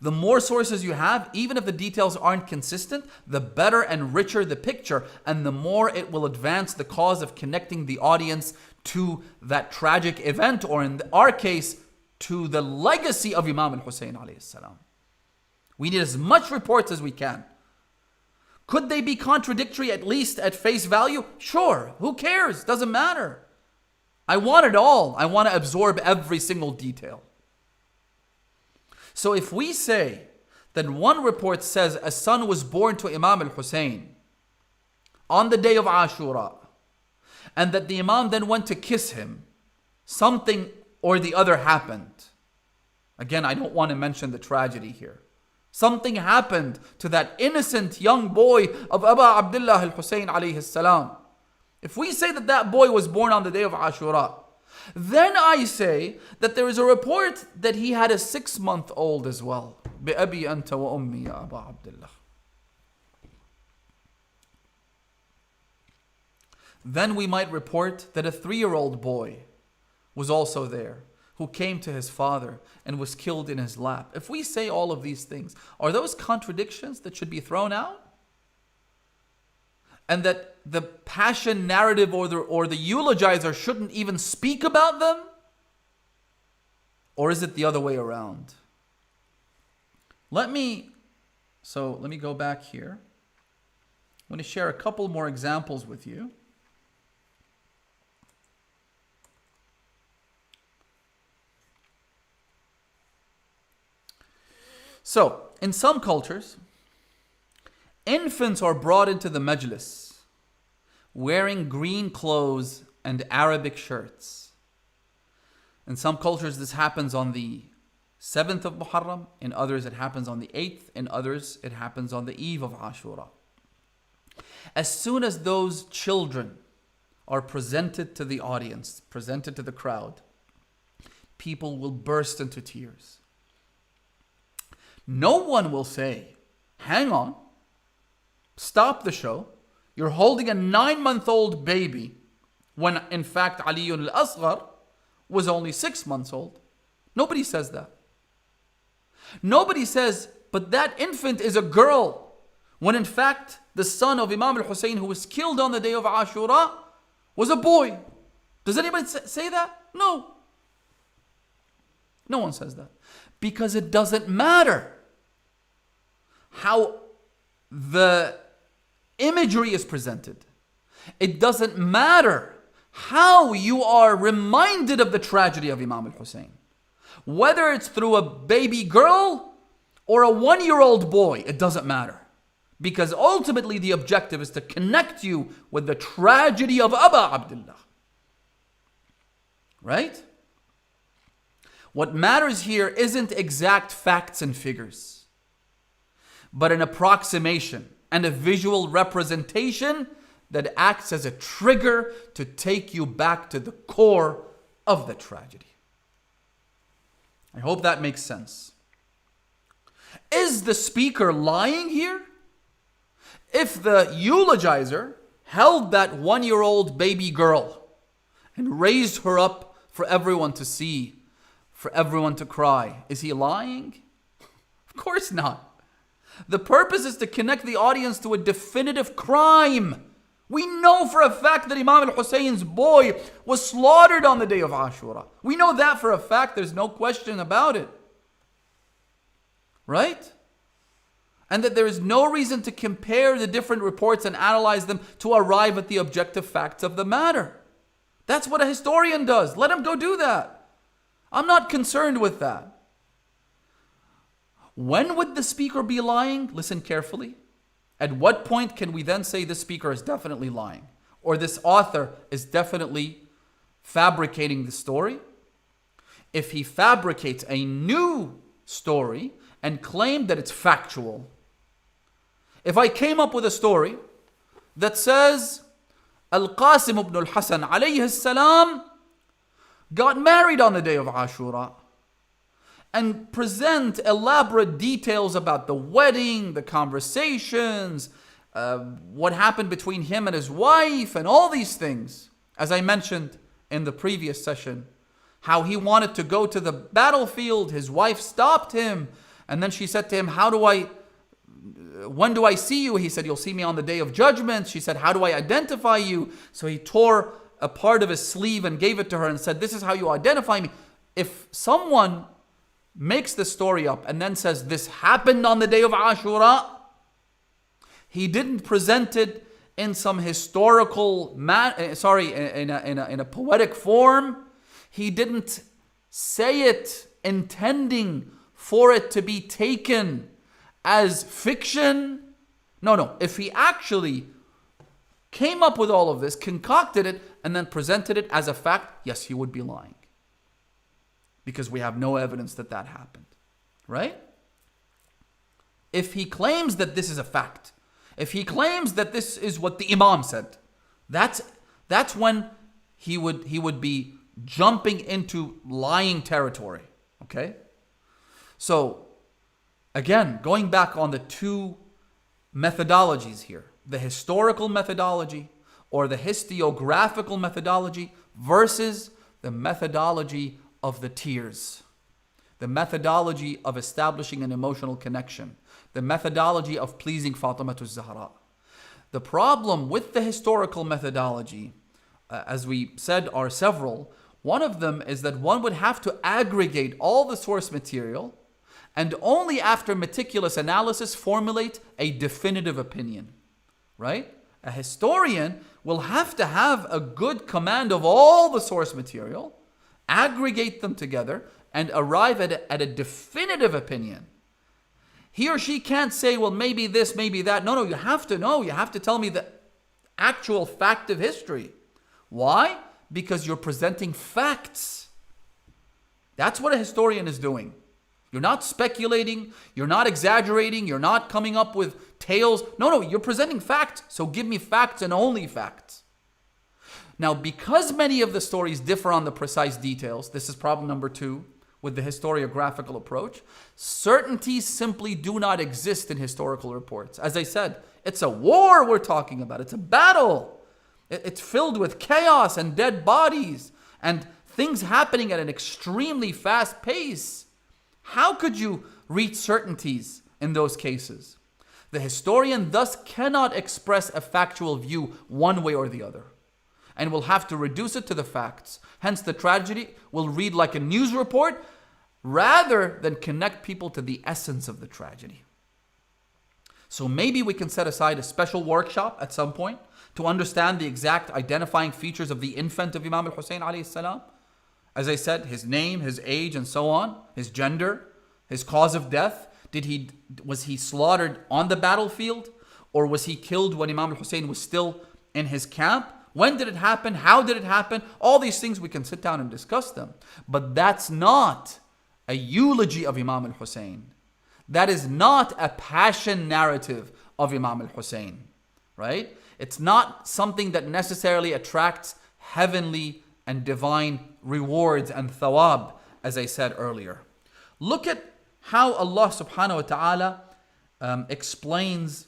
The more sources you have, even if the details aren't consistent, the better and richer the picture, and the more it will advance the cause of connecting the audience to that tragic event, or in our case, to the legacy of Imam al-Hussein alayhi salam. We need as much reports as we can. Could they be contradictory at least at face value? Sure. Who cares? Doesn't matter. I want it all. I want to absorb every single detail. So if we say that one report says a son was born to Imam al-Hussein on the day of Ashura, and that the Imam then went to kiss him, something or the other happened. Again, I don't want to mention the tragedy here. Something happened to that innocent young boy of Abu Abdullah al-Hussein alayhi salam. If we say that that boy was born on the day of Ashura, then I say that there is a report that he had a 6-month-old as well. بِأَبِي أَنْتَ وَأُمِّي يَا أَبَا عَبْدِ اللَّهِ. Then we might report that a 3-year-old boy was also there, who came to his father and was killed in his lap. If we say all of these things, are those contradictions that should be thrown out? And that the passion narrative or the eulogizer shouldn't even speak about them? Or is it the other way around? Let me go back here. I'm going to share a couple more examples with you. So, in some cultures, infants are brought into the majlis wearing green clothes and Arabic shirts. In some cultures, this happens on the 7th of Muharram. In others, it happens on the 8th. In others, it happens on the eve of Ashura. As soon as those children are presented to the audience, presented to the crowd, people will burst into tears. No one will say, hang on, stop the show. You're holding a 9-month-old baby when in fact Aliyun al-Asghar was only 6 months old. Nobody says that. Nobody says, but that infant is a girl, when in fact the son of Imam al-Hussein who was killed on the day of Ashura was a boy. Does anybody say that? No. No one says that. Because it doesn't matter how the imagery is presented. It doesn't matter how you are reminded of the tragedy of Imam al-Hussein. Whether it's through a baby girl or a 1-year-old boy, it doesn't matter. Because ultimately the objective is to connect you with the tragedy of Abu Abdullah. Right? What matters here isn't exact facts and figures, but an approximation and a visual representation that acts as a trigger to take you back to the core of the tragedy. I hope that makes sense. Is the speaker lying here? If the eulogizer held that 1-year-old baby girl and raised her up for everyone to see, for everyone to cry, is he lying? Of course not. The purpose is to connect the audience to a definitive crime. We know for a fact that Imam al-Hussein's boy was slaughtered on the day of Ashura. We know that for a fact. There's no question about it. Right? And that there is no reason to compare the different reports and analyze them to arrive at the objective facts of the matter. That's what a historian does. Let him go do that. I'm not concerned with that. When would the speaker be lying? Listen carefully. At what point can we then say this speaker is definitely lying? Or this author is definitely fabricating the story? If he fabricates a new story and claimed that it's factual. If I came up with a story that says Al-Qasim ibn al-Hasan alayhi salam got married on the day of Ashura, and present elaborate details about the wedding, the conversations, what happened between him and his wife, and all these things. As I mentioned in the previous session, how he wanted to go to the battlefield, his wife stopped him, and then she said to him, when do I see you? He said, you'll see me on the day of judgment. She said, how do I identify you? So he tore a part of his sleeve and gave it to her and said, this is how you identify me. If someone makes the story up and then says this happened on the day of Ashura, he didn't present it in some historical, in a poetic form. He didn't say it intending for it to be taken as fiction. No. If he actually came up with all of this, concocted it, and then presented it as a fact, yes, he would be lying. Because we have no evidence that that happened. Right? If he claims that this is a fact, if he claims that this is what the Imam said, that's when he would be jumping into lying territory. Okay? So, again, going back on the two methodologies here, the historical methodology or the historiographical methodology versus the methodology of the tears, the methodology of establishing an emotional connection, the methodology of pleasing Fatimatu Zahra. The problem with the historical methodology, as we said, are several. One of them is that one would have to aggregate all the source material and only after meticulous analysis formulate a definitive opinion. Right? A historian will have to have a good command of all the source material, aggregate them together, and arrive at a definitive opinion. He or she can't say, well, maybe this, maybe that. No, you have to know. You have to tell me the actual fact of history. Why? Because you're presenting facts. That's what a historian is doing. You're not speculating. You're not exaggerating. You're not coming up with tales. No, you're presenting facts. So give me facts and only facts. Now, because many of the stories differ on the precise details, this is problem number 2 with the historiographical approach, certainties simply do not exist in historical reports. As I said, it's a war we're talking about. It's a battle. It's filled with chaos and dead bodies and things happening at an extremely fast pace. How could you reach certainties in those cases? The historian thus cannot express a factual view one way or the other, and will have to reduce it to the facts. Hence, the tragedy will read like a news report rather than connect people to the essence of the tragedy. So maybe we can set aside a special workshop at some point to understand the exact identifying features of the infant of Imam al-Hussein alayhi salam. As I said, his name, his age, and so on, his gender, his cause of death. Was he slaughtered on the battlefield, or was he killed when Imam al-Hussein was still in his camp? When did it happen? How did it happen? All these things we can sit down and discuss them. But that's not a eulogy of Imam al-Hussein. That is not a passion narrative of Imam al-Hussein, right? It's not something that necessarily attracts heavenly and divine rewards and thawab, as I said earlier. Look at how Allah subhanahu wa ta'ala explains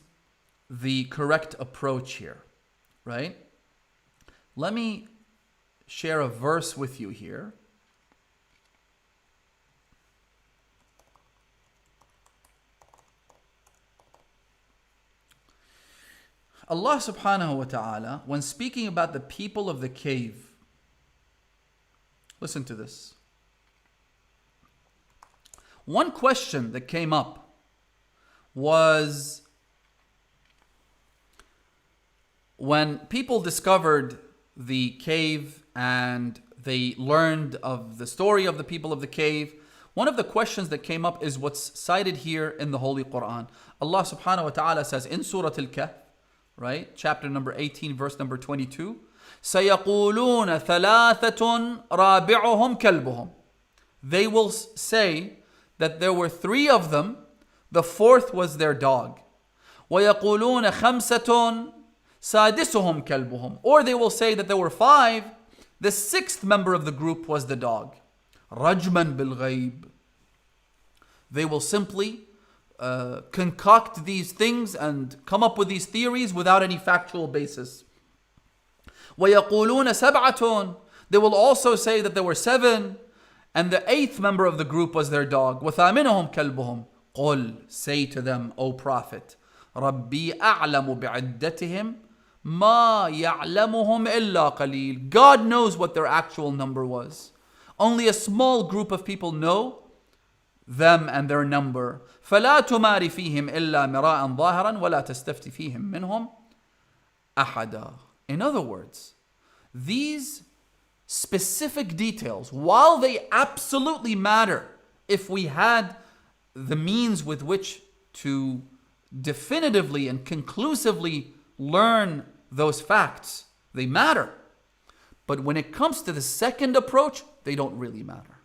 the correct approach here, right? Let me share a verse with you here. Allah subhanahu wa ta'ala, when speaking about the people of the cave, listen to this. One question that came up was when people discovered the cave and they learned of the story of the people of the cave, one of the questions that came up is what's cited here in the Holy Quran. Allah subhanahu wa ta'ala says in Surah Al-Kahf, right? Chapter number 18, verse number 22. سَيَقُولُونَ ثَلَاثَةٌ رَابِعُهُمْ كَلْبُهُمْ. They will say that there were 3 of them, the 4th was their dog. وَيَقُولُونَ خَمْسَةٌ سَادِسُهُمْ كَلْبُهُمْ. Or they will say that there were 5, the 6th member of the group was the dog. رَجْمًا بِالْغَيْبِ. They will simply concoct these things and come up with these theories without any factual basis. وَيَقُولُونَ سَبْعَةٌ. They will also say that there were 7 and the 8th member of the group was their dog. وَثَامِنُهُمْ كَلْبُهُمْ. قُلْ. Say to them, O Prophet, رَبِّي أَعْلَمُ بِعِدَّتِهِمْ مَا يَعْلَمُهُمْ إِلَّا قَلِيلٌ. God knows what their actual number was. Only a small group of people know them and their number. فَلَا تُمَارِ فِيهِمْ إِلَّا مِرَاءً ظَاهِرًا وَلَا تَسْتَفْتِ فِيهِمْ مِنْهُمْ أَحَدًا. In other words, these specific details, while they absolutely matter if we had the means with which to definitively and conclusively learn those facts, they matter. But when it comes to the second approach, they don't really matter.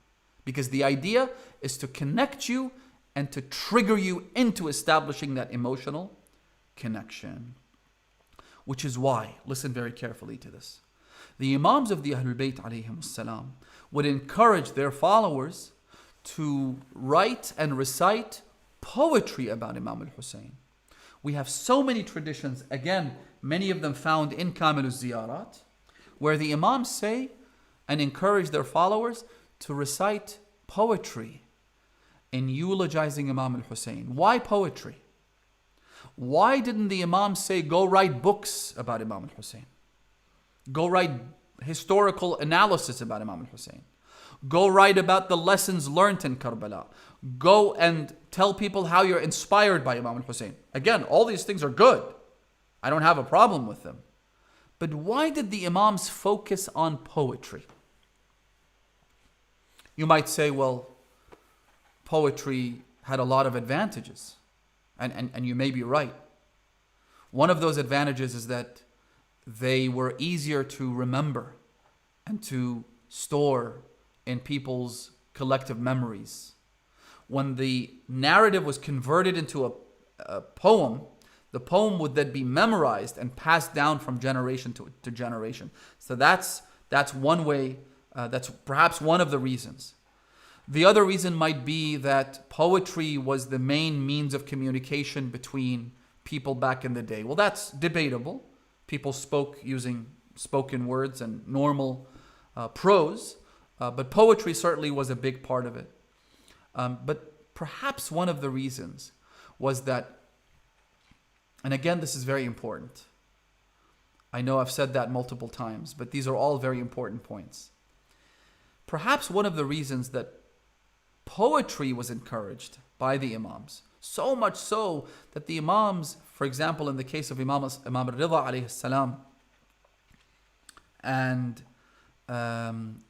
Because the idea is to connect you and to trigger you into establishing that emotional connection. Which is why, listen very carefully to this, the Imams of the Ahlul Bayt alayhim salam would encourage their followers to write and recite poetry about Imam al-Hussein. We have so many traditions, again, many of them found in Kamil al-Ziyarat, where the Imams say and encourage their followers to recite poetry in eulogizing Imam al-Hussein. Why poetry? Why didn't the Imams say, go write books about Imam al-Hussein? Go write historical analysis about Imam al-Hussein. Go write about the lessons learned in Karbala. Go and tell people how you're inspired by Imam al-Hussein. Again, all these things are good. I don't have a problem with them. But why did the Imams focus on poetry? You might say, well, poetry had a lot of advantages. And you may be right. One of those advantages is that they were easier to remember and to store in people's collective memories. When the narrative was converted into a poem, the poem would then be memorized and passed down from generation to generation. So that's one way, that's perhaps one of the reasons. The other reason might be that poetry was the main means of communication between people back in the day. Well, that's debatable. People spoke using spoken words and normal prose, but poetry certainly was a big part of it. But perhaps one of the reasons was that, and again, this is very important. I know I've said that multiple times, but these are all very important points. Perhaps one of the reasons that poetry was encouraged by the Imams, so much so that the Imams, for example, in the case of Imam al-Rida alayhi salam, and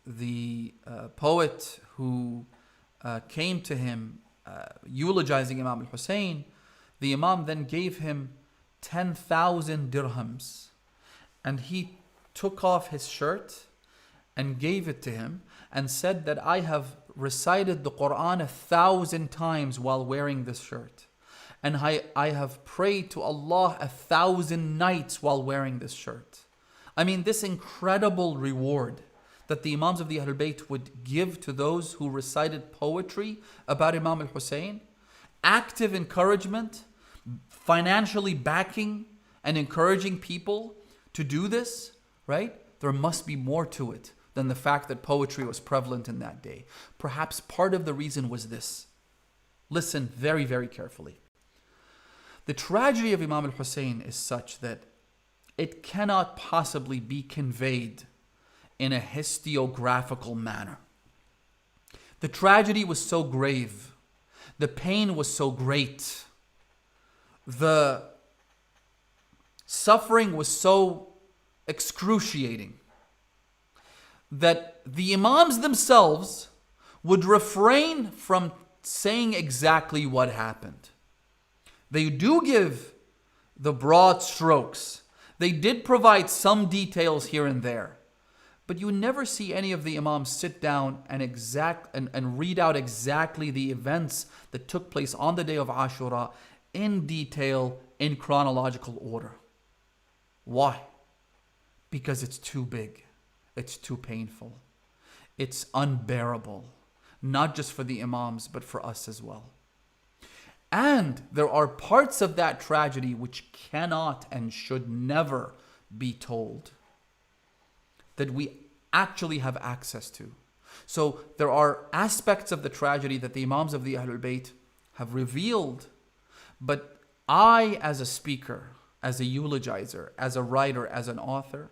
the poet who came to him eulogizing Imam al-Hussein, the Imam then gave him 10,000 dirhams, and he took off his shirt and gave it to him and said that I have recited the Quran 1,000 times while wearing this shirt, and I have prayed to Allah 1,000 nights while wearing this shirt. I mean, this incredible reward that the Imams of the Ahlul Bayt would give to those who recited poetry about Imam al-Hussein, active encouragement, financially backing and encouraging people to do this, right? There must be more to it than the fact that poetry was prevalent in that day. Perhaps part of the reason was this. Listen very, very carefully. The tragedy of Imam al-Hussein is such that it cannot possibly be conveyed in a historiographical manner. The tragedy was so grave. The pain was so great. The suffering was so excruciating that the Imams themselves would refrain from saying exactly what happened. They do give the broad strokes. They did provide some details here and there. But you never see any of the Imams sit down and read out exactly the events that took place on the day of Ashura in detail, in chronological order. Why? Because it's too big. It's too painful. It's unbearable. Not just for the Imams, but for us as well. And there are parts of that tragedy which cannot and should never be told, that we actually have access to. So there are aspects of the tragedy that the Imams of the Ahlul Bayt have revealed, but I, as a speaker, as a eulogizer, as a writer, as an author,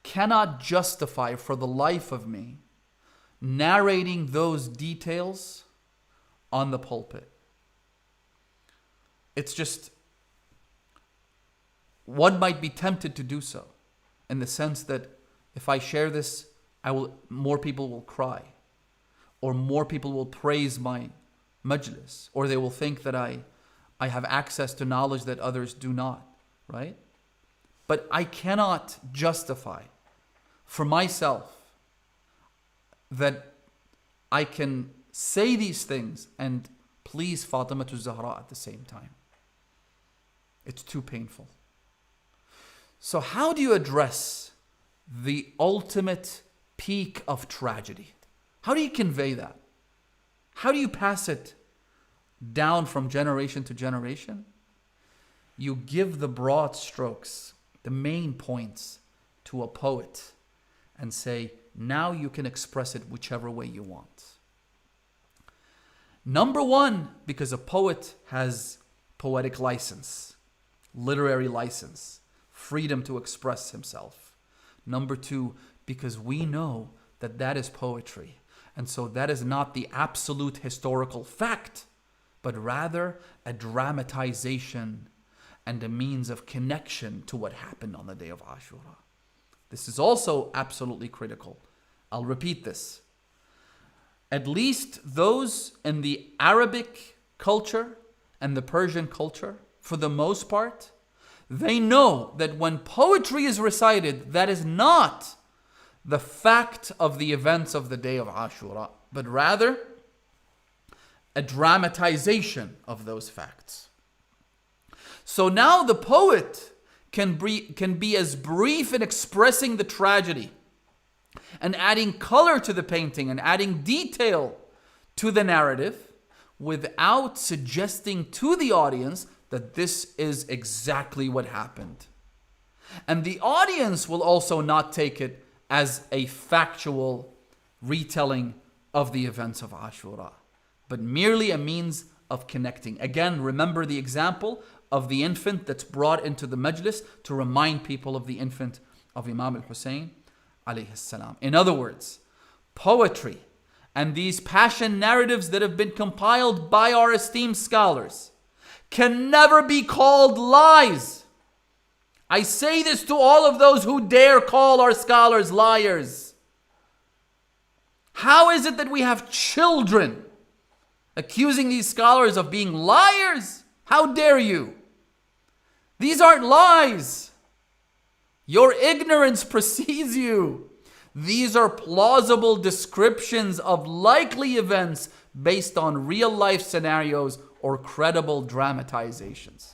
cannot justify for the life of me narrating those details on the pulpit. It's just, one might be tempted to do so, in the sense that if I share this, more people will cry, or more people will praise my majlis, or they will think that I have access to knowledge that others do not, right? But I cannot justify for myself that I can say these things and please Fatima to Zahra at the same time. It's too painful. So how do you address the ultimate peak of tragedy? How do you convey that? How do you pass it down from generation to generation? You give the broad strokes, the main points, to a poet and say, now you can express it whichever way you want. Number one, because a poet has poetic license, literary license, freedom to express himself. Number two, because we know that that is poetry. And so that is not the absolute historical fact, but rather a dramatization and a means of connection to what happened on the day of Ashura. This is also absolutely critical. I'll repeat this. At least those in the Arabic culture and the Persian culture, for the most part, they know that when poetry is recited, that is not the fact of the events of the day of Ashura, but rather a dramatization of those facts. So now the poet can be as brief in expressing the tragedy and adding color to the painting and adding detail to the narrative without suggesting to the audience that this is exactly what happened. And the audience will also not take it as a factual retelling of the events of Ashura, but merely a means of connecting. Again, remember the example of the infant that's brought into the majlis to remind people of the infant of Imam al-Hussein alayhi salam. In other words, poetry and these passion narratives that have been compiled by our esteemed scholars can never be called lies. I say this to all of those who dare call our scholars liars. How is it that we have children accusing these scholars of being liars? How dare you? These aren't lies. Your ignorance precedes you. These are plausible descriptions of likely events based on real life scenarios or credible dramatizations.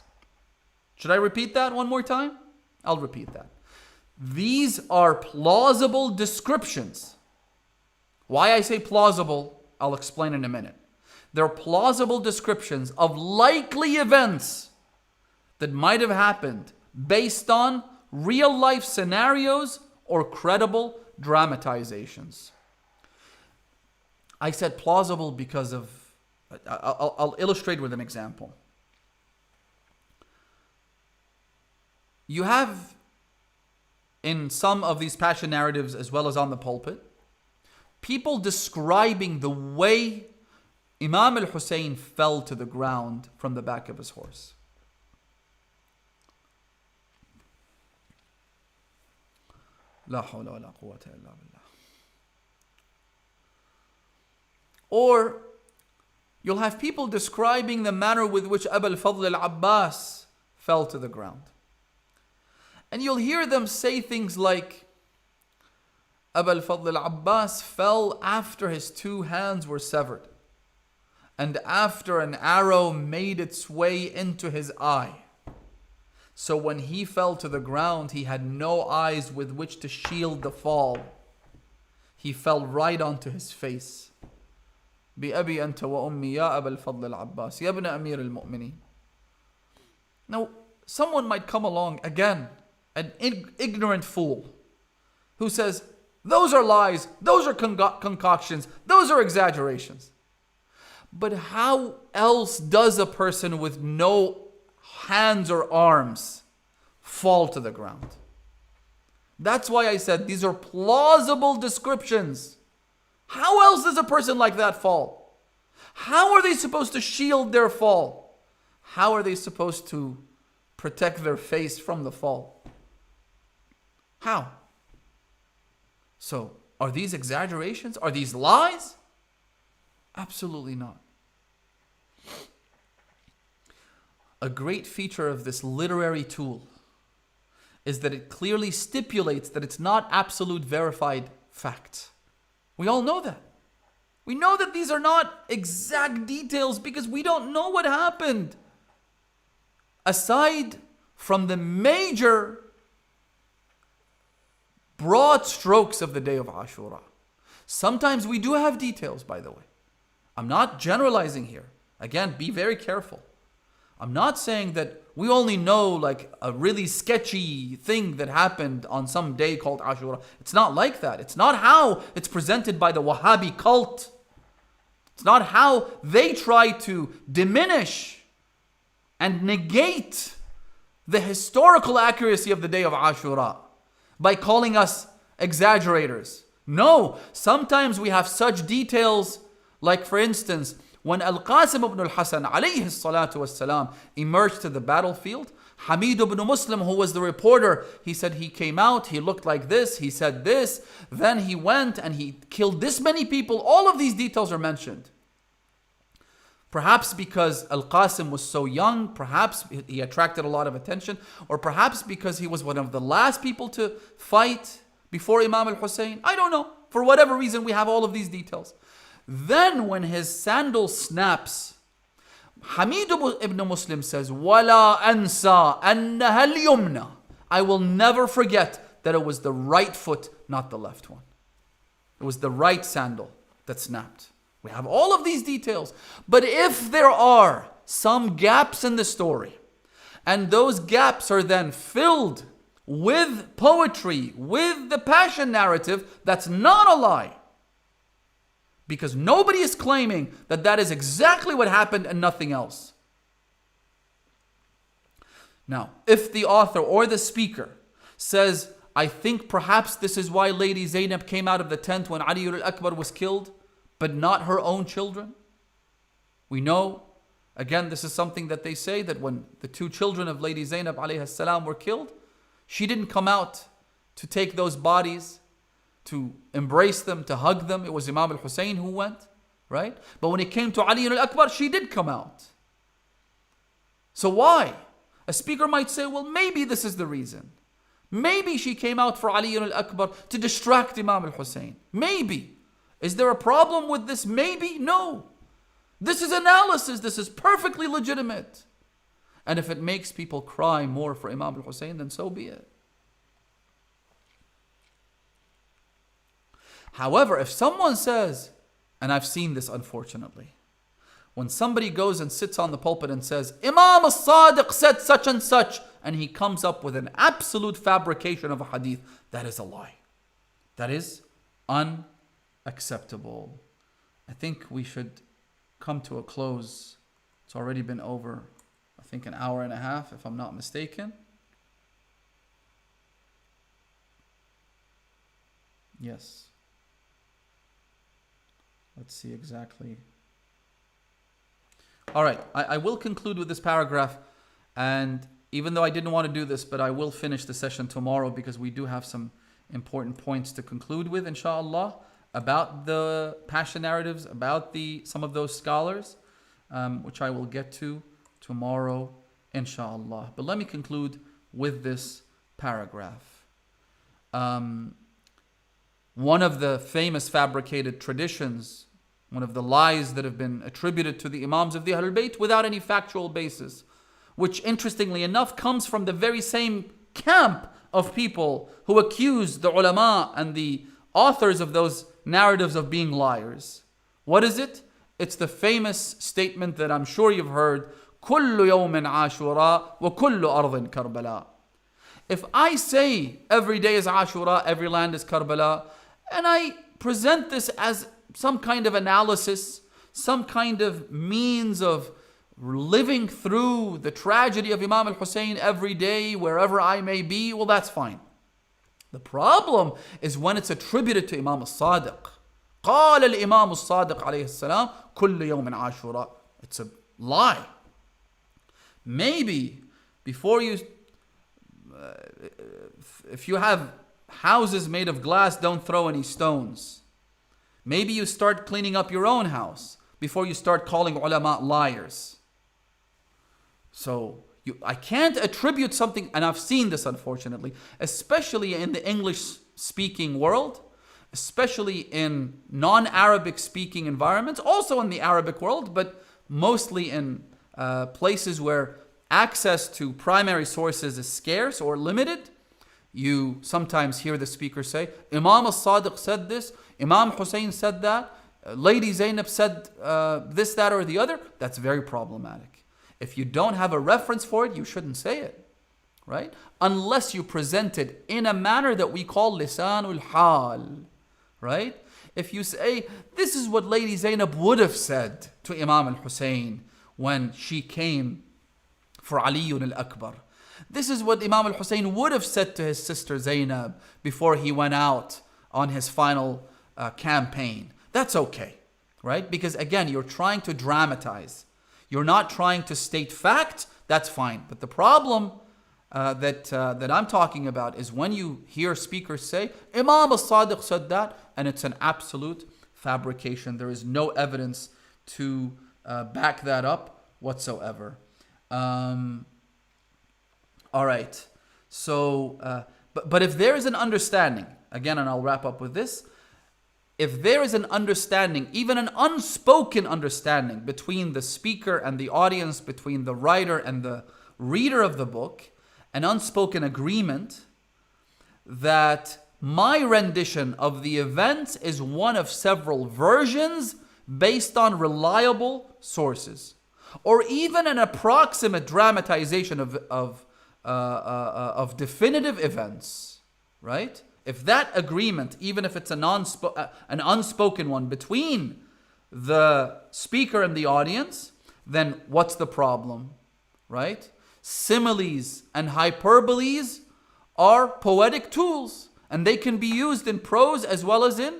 Should I repeat that one more time? I'll repeat that. These are plausible descriptions. Why I say plausible, I'll explain in a minute. They're plausible descriptions of likely events that might have happened based on real life scenarios or credible dramatizations. I said plausible because of, I'll illustrate with an example. You have in some of these passion narratives, as well as on the pulpit, people describing the way Imam al-Hussein fell to the ground from the back of his horse. La hawla wa la quwwata illa billah. Or you'll have people describing the manner with which Abu al-Fadl al-Abbas fell to the ground. And you'll hear them say things like, Abu al-Fadl al-Abbas fell after his two hands were severed, and after an arrow made its way into his eye. So when he fell to the ground, he had no eyes with which to shield the fall. He fell right onto his face. بِأَبِي أَنْتَ وَأُمِّي يَا أَبَا الْفَضْلِ الْعَبَّاسِ يَا ابْنَ أَمِيرِ الْمُؤْمِنِينَ. Now, someone might come along, again, an ignorant fool, who says, those are lies, those are concoctions, those are exaggerations. But how else does a person with no hands or arms fall to the ground? That's why I said these are plausible descriptions. How else does a person like that fall? How are they supposed to shield their fall? How are they supposed to protect their face from the fall? How? So, are these exaggerations? Are these lies? Absolutely not. A great feature of this literary tool is that it clearly stipulates that it's not absolute verified facts. We all know that. We know that these are not exact details because we don't know what happened. Aside from the major broad strokes of the day of Ashura. Sometimes we do have details, by the way. I'm not generalizing here. Again, be very careful. I'm not saying that we only know like a really sketchy thing that happened on some day called Ashura. It's not like that. It's not how it's presented by the Wahhabi cult. It's not how they try to diminish and negate the historical accuracy of the day of Ashura by calling us exaggerators. No, sometimes we have such details, like for instance, when Al-Qasim ibn al-Hasan alayhi salatu wassalam emerged to the battlefield, Hamid ibn Muslim, who was the reporter, he said he came out, he looked like this, he said this, then he went and he killed this many people. All of these details are mentioned. Perhaps because Al-Qasim was so young, perhaps he attracted a lot of attention, or perhaps because he was one of the last people to fight before Imam al-Hussein. I don't know. For whatever reason, we have all of these details. Then when his sandal snaps, Hamid ibn Muslim says, وَلَا أَنْسَى أَنَّهَا الْيُمْنَى. I will never forget that it was the right foot, not the left one. It was the right sandal that snapped. We have all of these details. But if there are some gaps in the story, and those gaps are then filled with poetry, with the passion narrative, that's not a lie. Because nobody is claiming that that is exactly what happened and nothing else. Now, if the author or the speaker says, I think perhaps this is why Lady Zainab came out of the tent when Ali al-Akbar was killed, but not her own children. We know, again, this is something that they say, that when the two children of Lady Zainab alayhi salam were killed, she didn't come out to take those bodies, to embrace them, to hug them. It was Imam al-Hussein who went, right? But when it came to Ali al-Akbar, she did come out. So why? A speaker might say, well, maybe this is the reason. Maybe she came out for Ali al-Akbar to distract Imam al-Hussein. Maybe. Is there a problem with this? Maybe. No. This is analysis. This is perfectly legitimate. And if it makes people cry more for Imam al-Hussein, then so be it. However, if someone says, and I've seen this unfortunately, when somebody goes and sits on the pulpit and says, Imam al-Sadiq said such and such, and he comes up with an absolute fabrication of a hadith, that is a lie. That is unacceptable. I think we should come to a close. It's already been over, I think, an hour and a half, if I'm not mistaken. Yes. Let's see exactly. All right, I will conclude with this paragraph. And even though I didn't want to do this, but I will finish the session tomorrow because we do have some important points to conclude with, inshallah, about the passion narratives, about some of those scholars, which I will get to tomorrow, inshallah. But let me conclude with this paragraph. One of the famous fabricated traditions, one of the lies that have been attributed to the Imams of the Ahlul Bayt without any factual basis, which interestingly enough comes from the very same camp of people who accuse the ulama and the authors of those narratives of being liars. What is it? It's the famous statement that I'm sure you've heard, كُلُّ يَوْمٍ عَاشُرَا وَكُلُّ أَرْضٍ كَرْبَلَا. If I say every day is Ashura, every land is Karbala, and I present this as some kind of analysis, some kind of means of living through the tragedy of Imam al-Hussein every day, wherever I may be, well, that's fine. The problem is when it's attributed to Imam al-Sadiq, قال الإمام الصادق عليه السلام كل يوم عاشوراء. It's a lie. Maybe before you, if you have houses made of glass, don't throw any stones. Maybe you start cleaning up your own house before you start calling ulama liars. So I can't attribute something, and I've seen this unfortunately, especially in the English speaking world, especially in non-Arabic speaking environments, also in the Arabic world, but mostly in places where access to primary sources is scarce or limited. You sometimes hear the speaker say, Imam al-Sadiq said this, Imam Hussein said that, Lady Zainab said this, that, or the other. That's very problematic. If you don't have a reference for it, you shouldn't say it, right? Unless you present it in a manner that we call lisanul hal, right? If you say, this is what Lady Zainab would have said to Imam al-Hussein when she came for Aliyun al-Akbar. This is what Imam al-Hussein would have said to his sister Zainab before he went out on his final campaign. That's okay, right? Because again, you're trying to dramatize. You're not trying to state fact. That's fine. But the problem that I'm talking about is when you hear speakers say, Imam al-Sadiq said that, and it's an absolute fabrication. There is no evidence to back that up whatsoever. All right. So, but if there is an understanding, again, and I'll wrap up with this, if there is an understanding, even an unspoken understanding between the speaker and the audience, between the writer and the reader of the book, an unspoken agreement that my rendition of the events is one of several versions based on reliable sources, or even an approximate dramatization of definitive events, right? If that agreement, even if it's an unspoken one between the speaker and the audience, then what's the problem, right? Similes and hyperboles are poetic tools, and they can be used in prose as well as in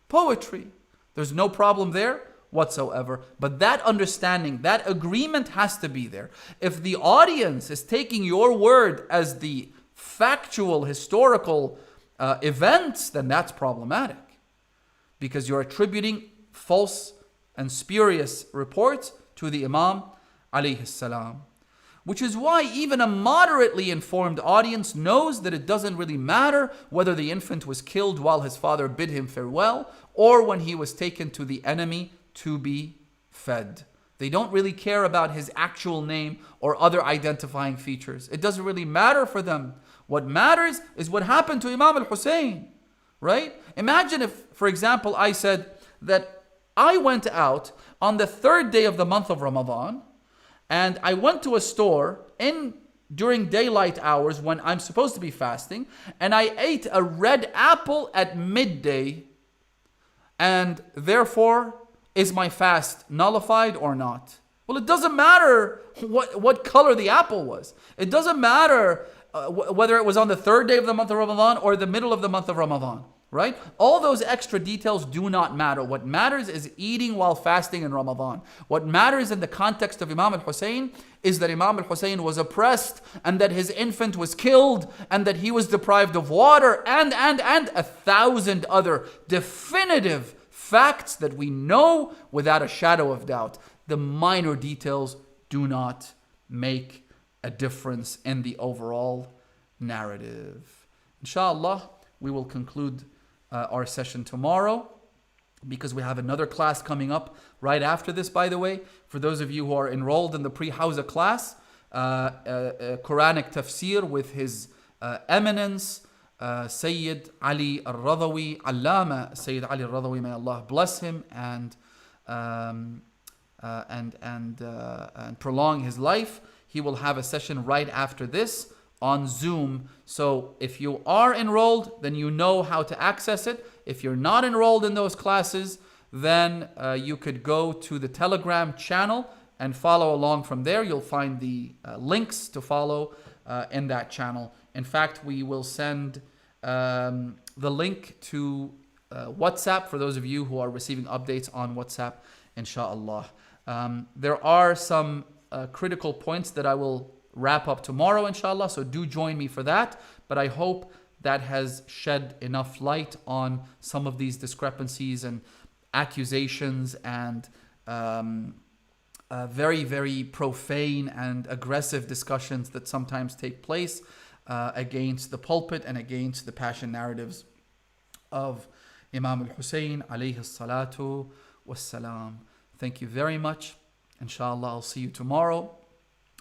poetry. There's no problem there whatsoever. But that understanding, that agreement has to be there. If the audience is taking your word as the factual, historical events, then that's problematic, because you're attributing false and spurious reports to the Imam alayhi salam. Which is why even a moderately informed audience knows that it doesn't really matter whether the infant was killed while his father bid him farewell or when he was taken to the enemy to be fed. They don't really care about his actual name or other identifying features. It doesn't really matter for them. What matters is what happened to Imam al-Hussein, right? Imagine if, for example, I said that I went out on the third day of the month of Ramadan, and I went to a store during daylight hours when I'm supposed to be fasting, and I ate a red apple at midday, and therefore, is my fast nullified or not? Well, it doesn't matter what color the apple was. It doesn't matter whether it was on the third day of the month of Ramadan or the middle of the month of Ramadan, right? All those extra details do not matter. What matters is eating while fasting in Ramadan. What matters in the context of Imam al-Hussein is that Imam al-Hussein was oppressed, and that his infant was killed, and that he was deprived of water, and 1,000 other definitive facts that we know without a shadow of doubt. The minor details do not make a difference in the overall narrative. Inshallah, we will conclude our session tomorrow, because we have another class coming up right after this, by the way. For those of you who are enrolled in the pre-Hawza class, Quranic tafsir with His Eminence, Sayyid Ali al-Radhawi, Allama Sayyid Ali al-Radhawi, may Allah bless him and prolong his life. He will have a session right after this on Zoom. So if you are enrolled, then you know how to access it. If you're not enrolled in those classes, then you could go to the Telegram channel and follow along from there. You'll find the links to follow in that channel. In fact, we will send the link to WhatsApp for those of you who are receiving updates on WhatsApp, inshallah. There are some critical points that I will wrap up tomorrow, inshallah, so do join me for that. But I hope that has shed enough light on some of these discrepancies and accusations and very, very profane and aggressive discussions that sometimes take place against the pulpit and against the passion narratives of Imam al-Hussein alayhi salatu wassalam. Thank you very much. Inshallah, I'll see you tomorrow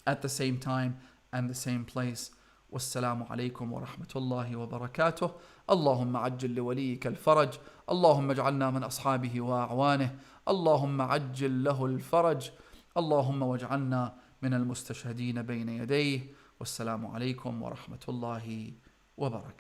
at the same time and the same place. والسلام عليكم ورحمة الله وبركاته. اللهم عجل لوليك الفرج. اللهم اجعلنا من أصحابه وأعوانه. اللهم عجل له الفرج. اللهم واجعلنا من المستشهدين بين يديه. والسلام عليكم ورحمة الله وبركاته.